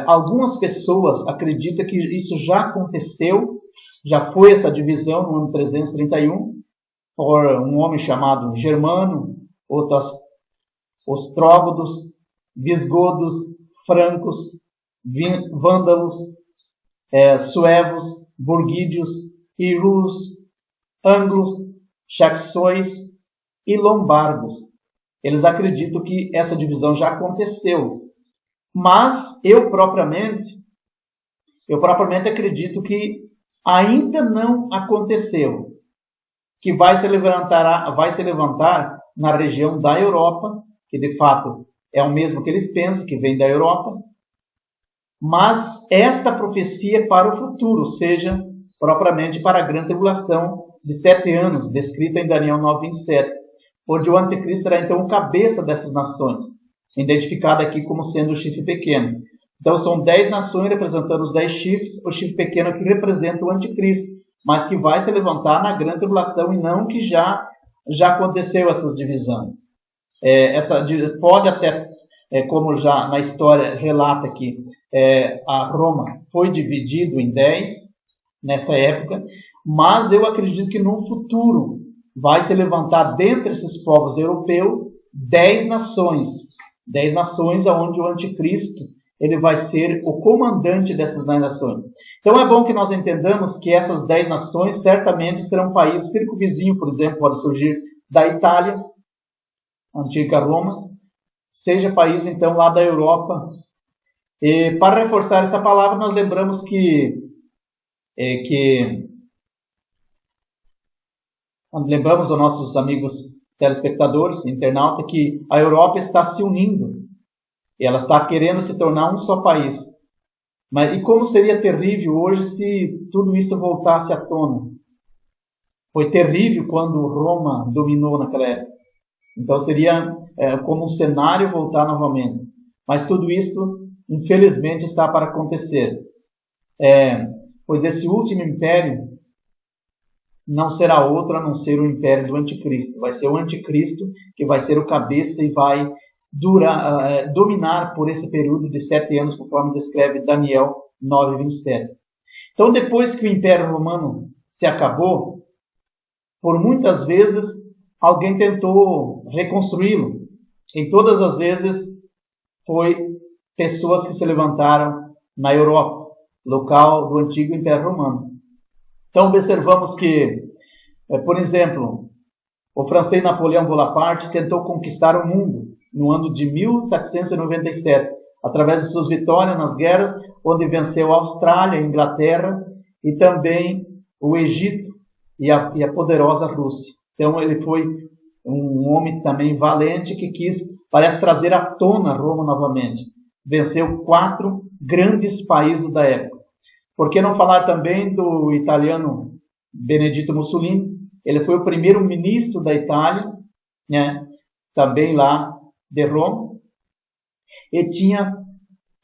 algumas pessoas acreditam que isso já aconteceu, já foi essa divisão no ano 331, por um homem chamado Germano, outros ostrógodos, visigodos, francos, vândalos, suevos, burgídios, irus, anglos, saxões e lombardos. Eles acreditam que essa divisão já aconteceu. Mas eu propriamente acredito que ainda não aconteceu. Que vai se levantar na região da Europa, que de fato é o mesmo que eles pensam, que vem da Europa, mas esta profecia é para o futuro, ou seja, propriamente para a grande tribulação de 7 anos, descrita em Daniel 9:27, onde o anticristo será então o cabeça dessas nações, identificado aqui como sendo o chifre pequeno. Então são 10 nações representando os 10 chifres, o chifre pequeno que representa o anticristo, mas que vai se levantar na grande tribulação e não que já aconteceu essas divisões. Pode até, como já na história relata aqui, a Roma foi dividido em 10 nesta época, mas eu acredito que no futuro vai se levantar dentre esses povos europeus 10 nações onde o anticristo ele vai ser o comandante dessas 10 nações. Então é bom que nós entendamos que essas 10 nações certamente serão países circunvizinhos, por exemplo, pode surgir da Itália, antiga Roma, seja país então lá da Europa. E para reforçar essa palavra, nós lembramos lembramos aos nossos amigos telespectadores, internautas, que a Europa está se unindo. E ela está querendo se tornar um só país. E como seria terrível hoje se tudo isso voltasse à tona? Foi terrível quando Roma dominou naquela época. Então seria como um cenário voltar novamente. Mas tudo isso, infelizmente, está para acontecer. Pois esse último império não será outro a não ser o império do anticristo. Vai ser o anticristo que vai ser o cabeça e vai dominar por esse período de 7 anos, conforme descreve Daniel 9:27. Então, depois que o Império Romano se acabou, por muitas vezes alguém tentou reconstruí-lo. Em todas as vezes foi pessoas que se levantaram na Europa, local do antigo Império Romano. Então, observamos que, por exemplo, o francês Napoleão Bonaparte tentou conquistar o mundo no ano de 1797, através de suas vitórias nas guerras, onde venceu a Austrália, a Inglaterra e também o Egito e a poderosa Rússia. Então ele foi um homem também valente que quis, parece, trazer à tona Roma novamente. Venceu 4 grandes países da época. Por que não falar também do italiano Benedetto Mussolini? Ele foi o primeiro ministro da Itália, né? Também lá de Roma, e tinha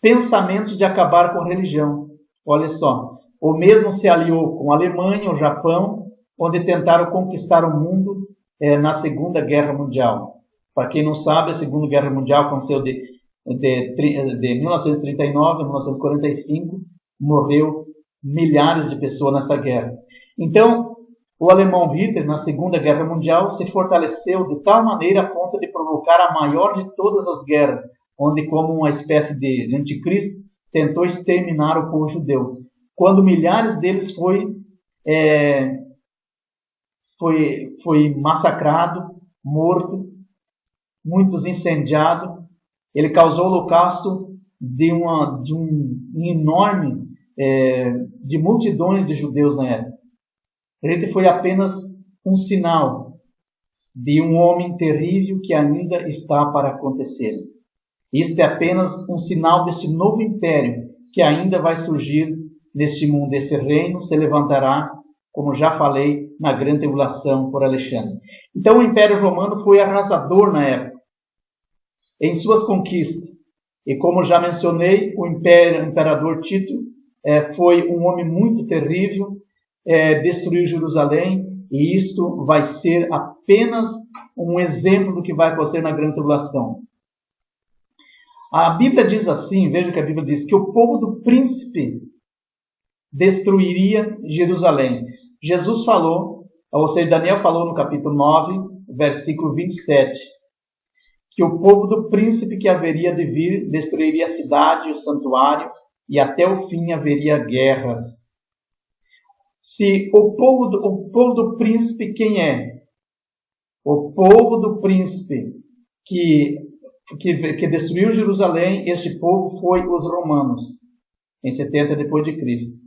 pensamentos de acabar com a religião. Olha só, o mesmo se aliou com a Alemanha, o Japão, onde tentaram conquistar o mundo na Segunda Guerra Mundial. Para quem não sabe, a Segunda Guerra Mundial aconteceu de 1939 a 1945, morreu milhares de pessoas nessa guerra. Então, o alemão Hitler, na Segunda Guerra Mundial, se fortaleceu de tal maneira a ponto de provocar a maior de todas as guerras, onde, como uma espécie de anticristo, tentou exterminar o povo judeu. Quando milhares deles foi massacrado, morto, muitos incendiados. Ele causou o holocausto de multidões de judeus na época. Ele foi apenas um sinal de um homem terrível que ainda está para acontecer. Isto é apenas um sinal desse novo império que ainda vai surgir neste mundo. Esse reino se levantará, como já falei, na grande tribulação por Alexandre. Então o Império Romano foi arrasador na época, em suas conquistas. E como já mencionei, o imperador Tito foi um homem muito terrível, destruiu Jerusalém, e isto vai ser apenas um exemplo do que vai acontecer na grande tribulação. A Bíblia diz assim, veja que a Bíblia diz, que o povo do príncipe destruiria Jerusalém. Jesus falou, ou seja, Daniel falou no capítulo 9, versículo 27, que o povo do príncipe que haveria de vir destruiria a cidade e o santuário, e até o fim haveria guerras. Se o povo do príncipe, quem é? O povo do príncipe que destruiu Jerusalém, este povo foi os romanos, em 70 depois de Cristo.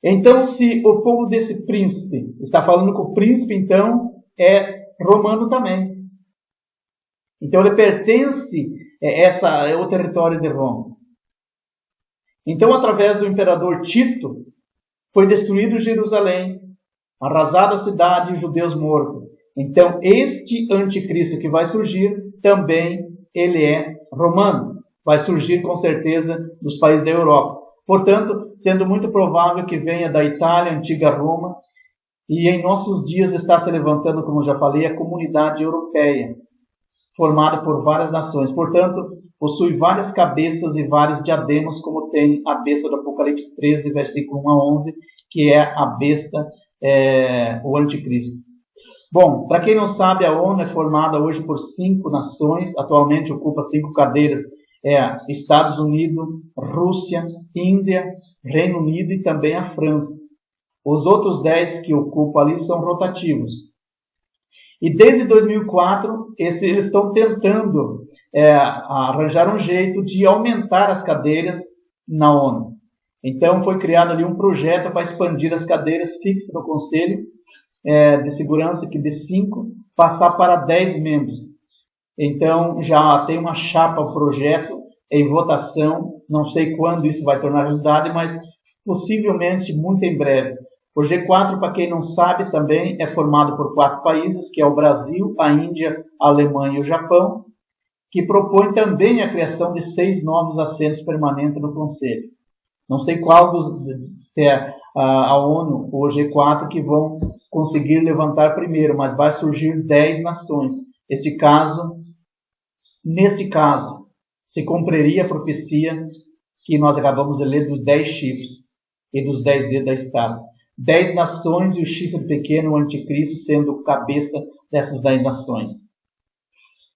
Então, se o povo desse príncipe, está falando que o príncipe, então, é romano também. Então ele pertence ao território de Roma. Então, através do imperador Tito, foi destruído Jerusalém, arrasada a cidade e os judeus mortos. Então, este anticristo que vai surgir, também ele é romano. Vai surgir com certeza dos países da Europa. Portanto, sendo muito provável que venha da Itália, antiga Roma, e em nossos dias está se levantando, como já falei, a comunidade europeia, formada por várias nações. Portanto, possui várias cabeças e vários diademas, como tem a besta do Apocalipse 13, versículo 1 a 11, que é a besta, o anticristo. Bom, para quem não sabe, a ONU é formada hoje por 5 nações, atualmente ocupa 5 cadeiras, Estados Unidos, Rússia, Índia, Reino Unido e também a França. Os outros 10 que ocupam ali são rotativos. E desde 2004, eles estão tentando arranjar um jeito de aumentar as cadeiras na ONU. Então foi criado ali um projeto para expandir as cadeiras fixas do Conselho de Segurança, que de 5 passar para 10 membros. Então já tem uma chapa, o projeto em votação, não sei quando isso vai tornar realidade, mas possivelmente muito em breve. O G4, para quem não sabe, também é formado por 4 países, que é o Brasil, a Índia, a Alemanha e o Japão, que propõe também a criação de 6 novos assentos permanentes no Conselho. Não sei qual se é a ONU ou o G4 que vão conseguir levantar primeiro, mas vai surgir 10 nações. Neste caso, se cumpriria a profecia que nós acabamos de ler dos 10 chifres e dos 10 dedos da espada. 10 nações e o chifre pequeno, o anticristo, sendo cabeça dessas 10 nações.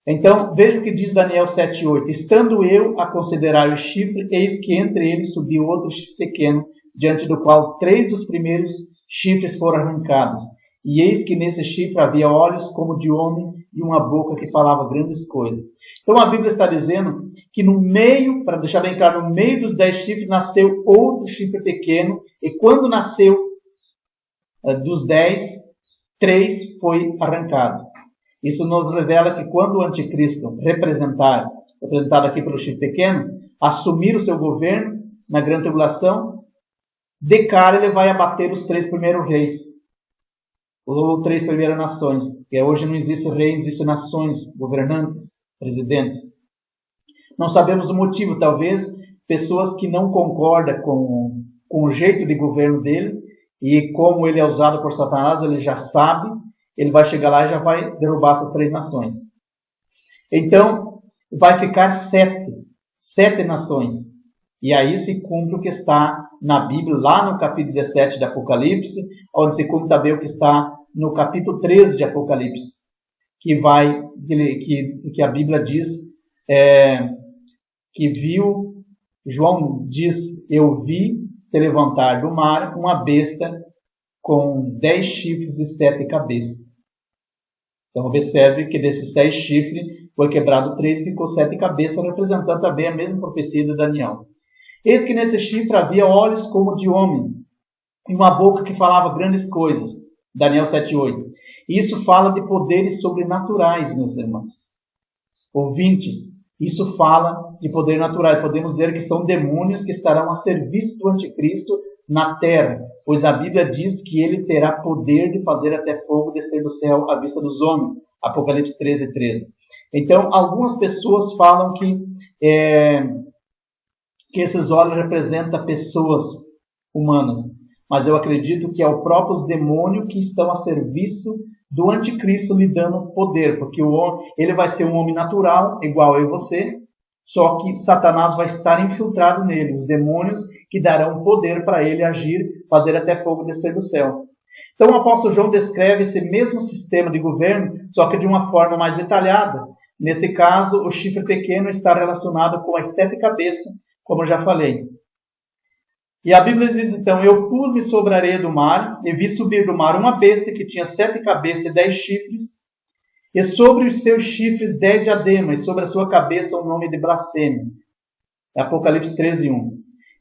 Então, veja o que diz Daniel 7,8. Estando eu a considerar o chifre, eis que entre eles subiu outro chifre pequeno, diante do qual 3 dos primeiros chifres foram arrancados. E eis que nesse chifre havia olhos como de homem e uma boca que falava grandes coisas. Então a Bíblia está dizendo que no meio, para deixar bem claro, no meio dos 10 chifres nasceu outro chifre pequeno, e quando nasceu dos 10, 3 foi arrancado. Isso nos revela que quando o anticristo representado aqui pelo chifre pequeno, assumir o seu governo na grande tribulação, de cara ele vai abater os 3 primeiros reis, ou 3 primeiras nações, que hoje não existe reis, existem nações, governantes, presidentes. Não sabemos o motivo, talvez pessoas que não concordam com o jeito de governo dele, e como ele é usado por Satanás, ele já sabe, ele vai chegar lá e já vai derrubar essas 3 nações. Então, vai ficar 7 nações. E aí se cumpre o que está na Bíblia, lá no capítulo 17 de Apocalipse, onde se cumpre também o que está no capítulo 13 de Apocalipse, que a Bíblia diz que viu, João diz, eu vi se levantar do mar uma besta com 10 chifres e 7 cabeças. Então observe que desses 6 chifres foi quebrado 3 e ficou 7 cabeças, representando também a mesma profecia de Daniel. Eis que nesse chifre havia olhos como de homem, e uma boca que falava grandes coisas. Daniel 7,8. Isso fala de poderes sobrenaturais, meus irmãos. Ouvintes, isso fala de poder natural. Podemos dizer que são demônios que estarão a serviço do anticristo na terra, pois a Bíblia diz que ele terá poder de fazer até fogo descer do céu à vista dos homens. Apocalipse 13:13. Então, algumas pessoas falam que esses olhos representam pessoas humanas, mas eu acredito que é o próprio demônio que estão a serviço do anticristo lhe dando poder, porque ele vai ser um homem natural, igual eu e você, só que Satanás vai estar infiltrado nele, os demônios que darão poder para ele agir, fazer até fogo descer do céu. Então o apóstolo João descreve esse mesmo sistema de governo, só que de uma forma mais detalhada. Nesse caso, o chifre pequeno está relacionado com as 7 cabeças, como eu já falei. E a Bíblia diz então, eu pus-me sobre a areia do mar, e vi subir do mar uma besta que tinha 7 cabeças e 10 chifres, e sobre os seus chifres 10 diademas, e sobre a sua cabeça o nome de blasfêmia. É Apocalipse 13:1.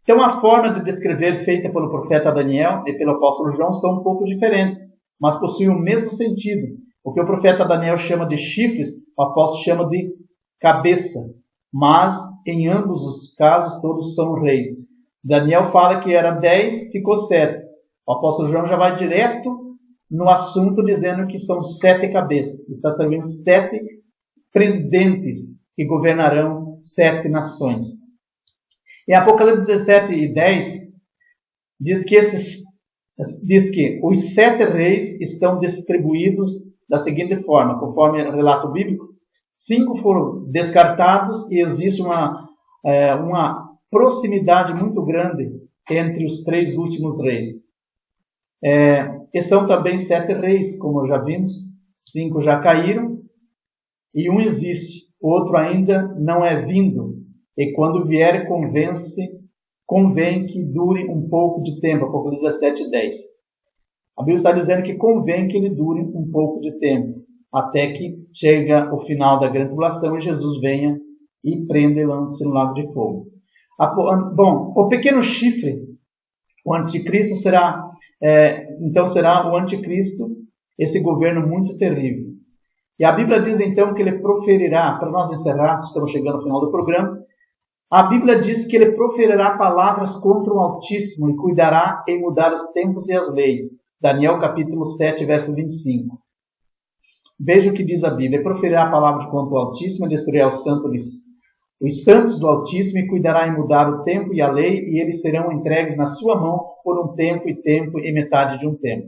Então a forma de descrever feita pelo profeta Daniel e pelo apóstolo João são um pouco diferentes, mas possuem o mesmo sentido. O que o profeta Daniel chama de chifres, o apóstolo chama de cabeça. Mas, em ambos os casos, todos são reis. Daniel fala que era 10, ficou 7. O apóstolo João já vai direto no assunto, dizendo que são 7 cabeças. Está servindo 7 presidentes que governarão 7 nações. Em Apocalipse 17 e 10, diz que os 7 reis estão distribuídos da seguinte forma, conforme o relato bíblico. 5 foram descartados e existe uma proximidade muito grande entre os 3 últimos reis. E são também 7 reis, como já vimos. 5 já caíram e um existe, o outro ainda não é vindo. E quando vier, convém que dure um pouco de tempo. Apocalipse 17, 10. A Bíblia está dizendo que convém que ele dure um pouco de tempo, até que chega o final da grande tribulação e Jesus venha e prenda e lance no lago de fogo. Bom, o pequeno chifre, o anticristo será o anticristo, esse governo muito terrível. E a Bíblia diz então que ele proferirá, para nós encerrarmos, estamos chegando ao final do programa, a Bíblia diz que ele proferirá palavras contra o Altíssimo e cuidará em mudar os tempos e as leis. Daniel capítulo 7, verso 25. Veja o que diz a Bíblia. Ele proferirá palavras contra o Altíssimo e destruirá os santos do Altíssimo e cuidará em mudar o tempo e a lei, e eles serão entregues na sua mão por um tempo e metade de um tempo.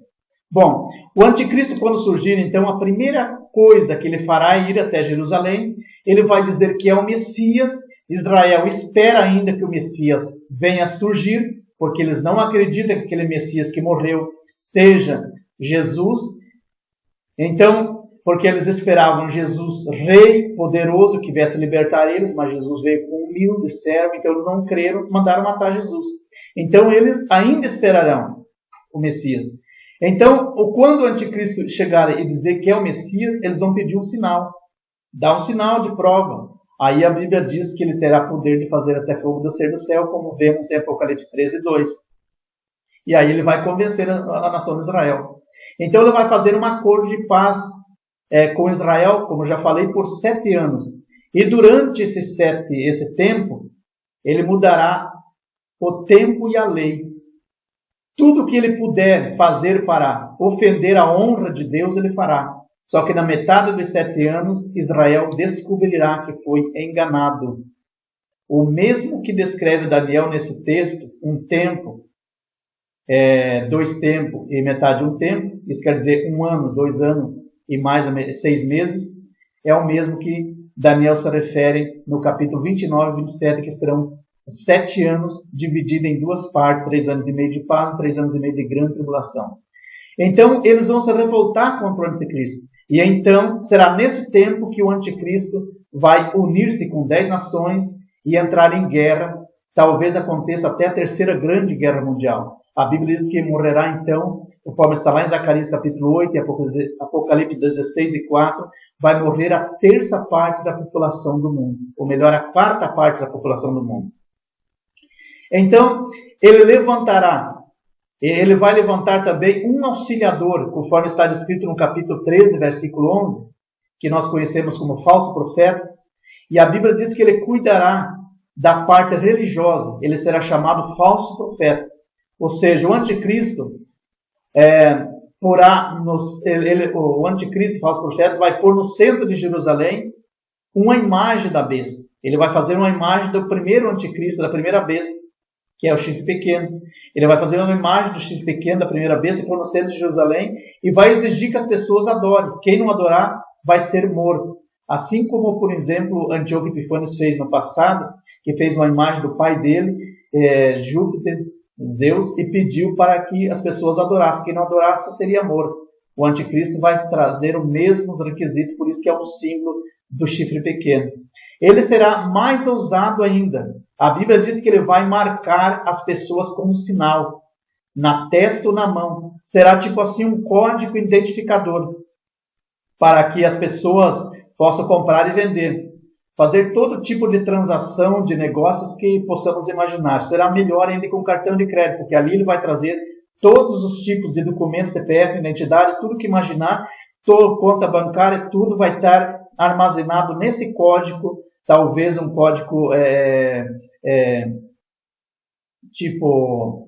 Bom, o anticristo, quando surgir, então, a primeira coisa que ele fará é ir até Jerusalém. Ele vai dizer que é o Messias. Israel espera ainda que o Messias venha surgir, porque eles não acreditam que aquele Messias que morreu seja Jesus. Então, porque eles esperavam Jesus rei, poderoso, que viesse libertar eles, mas Jesus veio com humilde servo, então eles não creram, mandaram matar Jesus. Então eles ainda esperarão o Messias. Então, quando o anticristo chegar e dizer que é o Messias, eles vão pedir um sinal. Dá um sinal de prova. Aí a Bíblia diz que ele terá poder de fazer até fogo descer do céu, como vemos em Apocalipse 13, 2. E aí ele vai convencer a nação de Israel. Então ele vai fazer um acordo de paz com Israel, como já falei, por 7 anos. E durante esse tempo, ele mudará o tempo e a lei. Tudo que ele puder fazer para ofender a honra de Deus, ele fará. Só que na metade dos 7 anos, Israel descobrirá que foi enganado. O mesmo que descreve Daniel nesse texto, um tempo, 2 tempos e metade de um tempo, isso quer dizer 1 ano, 2 anos e mais 6 meses, é o mesmo que Daniel se refere no capítulo 29 e 27, que serão 7 anos divididos em 2 partes, 3 anos e meio de paz e 3 anos e meio de grande tribulação. Então, eles vão se revoltar contra o anticristo. E então, será nesse tempo que o anticristo vai unir-se com 10 nações e entrar em guerra. Talvez aconteça até a terceira grande guerra mundial. A Bíblia diz que morrerá então, conforme está lá em Zacarias capítulo 8 e Apocalipse 16 e 4, vai morrer a terça parte da população do mundo. Ou melhor, a quarta parte da população do mundo. Então, ele vai levantar também um auxiliador, conforme está descrito no capítulo 13, versículo 11, que nós conhecemos como falso profeta. E a Bíblia diz que ele cuidará da parte religiosa. Ele será chamado falso profeta. Ou seja, o anticristo, o anticristo, falso profeta, vai pôr no centro de Jerusalém uma imagem da besta. Ele vai fazer uma imagem do primeiro anticristo, da primeira besta, que é o chifre pequeno. Ele vai fazer uma imagem do chifre pequeno, da primeira besta, e pôr no centro de Jerusalém, e vai exigir que as pessoas adorem. Quem não adorar vai ser morto. Assim como, por exemplo, Antíoco Epífanes fez no passado, que fez uma imagem do pai dele, Júpiter, Zeus, e pediu para que as pessoas adorassem. Quem não adorasse seria morto. O anticristo vai trazer os mesmos requisitos, por isso que é um símbolo do chifre pequeno. Ele será mais ousado ainda. A Bíblia diz que ele vai marcar as pessoas com um sinal, na testa ou na mão. Será tipo assim um código identificador, para que as pessoas possam comprar e vender. Fazer todo tipo de transação, de negócios que possamos imaginar. Será melhor ainda com cartão de crédito, porque ali ele vai trazer todos os tipos de documentos, CPF, identidade, tudo que imaginar, toda conta bancária, tudo vai estar armazenado nesse código, talvez um código tipo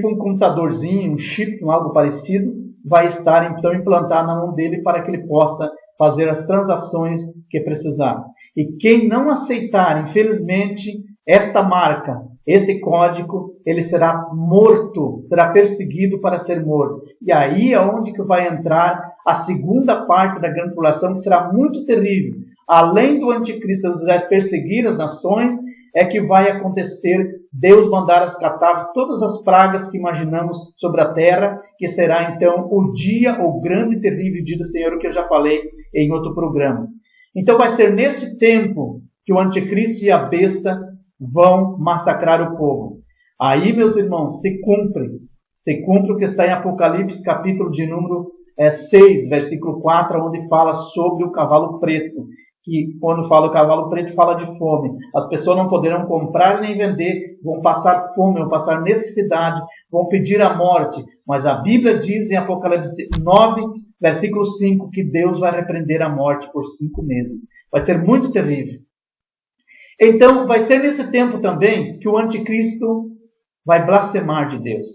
um computadorzinho, um chip, algo parecido, vai estar então implantado na mão dele para que ele possa fazer as transações que precisar. E quem não aceitar, infelizmente, esta marca, este código, ele será morto, será perseguido para ser morto. E aí é onde que vai entrar a segunda parte da grande tribulação, que será muito terrível. Além do anticristo perseguir as nações, é que vai acontecer Deus mandar as catástrofes, todas as pragas que imaginamos sobre a terra, que será então o grande e terrível dia do Senhor, que eu já falei em outro programa. Então vai ser nesse tempo que o anticristo e a besta vão massacrar o povo. Aí, meus irmãos, se cumpre o que está em Apocalipse, capítulo de número 6, versículo 4, onde fala sobre o cavalo preto. Que quando fala o cavalo preto, fala de fome. As pessoas não poderão comprar nem vender, vão passar fome, vão passar necessidade, vão pedir a morte. Mas a Bíblia diz em Apocalipse 9, versículo 5, que Deus vai repreender a morte por 5 meses. Vai ser muito terrível. Então, vai ser nesse tempo também que o anticristo vai blasfemar de Deus.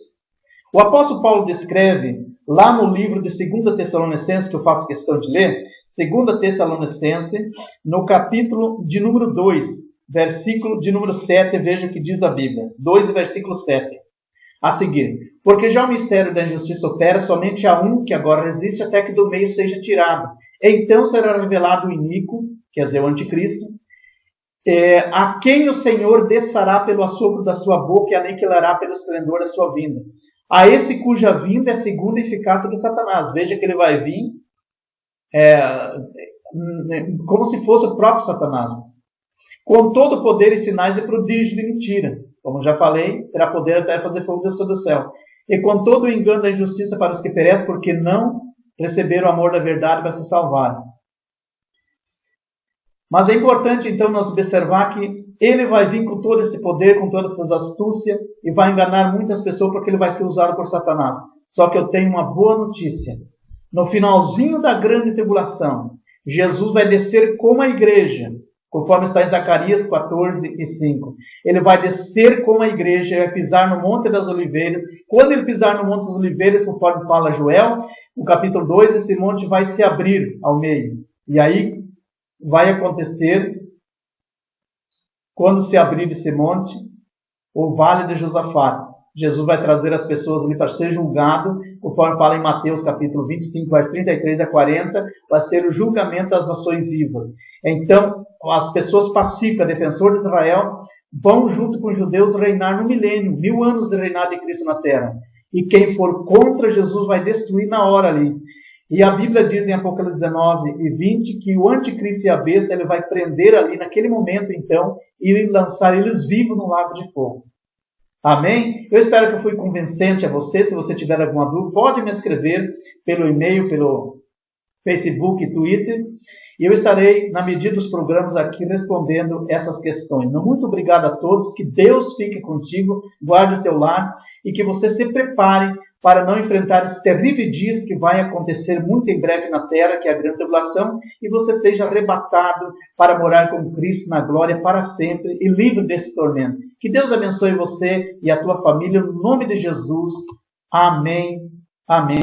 O apóstolo Paulo descreve lá no livro de 2 Tessalonicenses, que eu faço questão de ler, 2 Tessalonicenses, no capítulo de número 2, versículo de número 7, veja o que diz a Bíblia. 2 e versículo 7. A seguir. Porque já o mistério da injustiça opera, somente há um que agora resiste até que do meio seja tirado. Então será revelado o iníquo, quer dizer, o anticristo, a quem o Senhor desfará pelo assopro da sua boca e aniquilará pelo esplendor da sua vinda. A esse cuja vinda é segundo a eficácia de Satanás. Veja que ele vai vir como se fosse o próprio Satanás. Com todo poder e sinais e prodígio de mentira. Como já falei, terá poder até fazer fogo sobre o céu. E com todo o engano da injustiça para os que perecem, porque não receberam o amor da verdade para se salvar. Mas é importante então nós observar que ele vai vir com todo esse poder, com todas essas astúcias, e vai enganar muitas pessoas porque ele vai ser usado por Satanás. Só que eu tenho uma boa notícia. No finalzinho da grande tribulação, Jesus vai descer como a igreja, conforme está em Zacarias 14 e 5. Ele vai descer como a igreja, vai pisar no Monte das Oliveiras. Quando ele pisar no Monte das Oliveiras, conforme fala Joel, no capítulo 2, esse monte vai se abrir ao meio. E aí vai acontecer, quando se abrir esse monte, o vale de Josafá. Jesus vai trazer as pessoas ali para ser julgado, conforme fala em Mateus capítulo 25, versos 33 a 40, vai ser o julgamento das nações vivas. Então, as pessoas pacíficas, defensores de Israel, vão junto com os judeus reinar no milênio, 1000 anos de reinado de Cristo na terra. E quem for contra Jesus vai destruir na hora ali. E a Bíblia diz em Apocalipse 19 e 20 que o anticristo e a besta ele vai prender ali naquele momento então e lançar eles vivos no lago de fogo. Amém? Eu espero que eu fui convincente a você. Se você tiver alguma dúvida, pode me escrever pelo e-mail, pelo Facebook e Twitter. E eu estarei, na medida dos programas aqui, respondendo essas questões. Muito obrigado a todos. Que Deus fique contigo, guarde o teu lar e que você se prepare para não enfrentar esses terríveis dias que vai acontecer muito em breve na terra, que é a grande tribulação, e você seja arrebatado para morar com Cristo na glória para sempre e livre desse tormento. Que Deus abençoe você e a tua família, no nome de Jesus. Amém. Amém.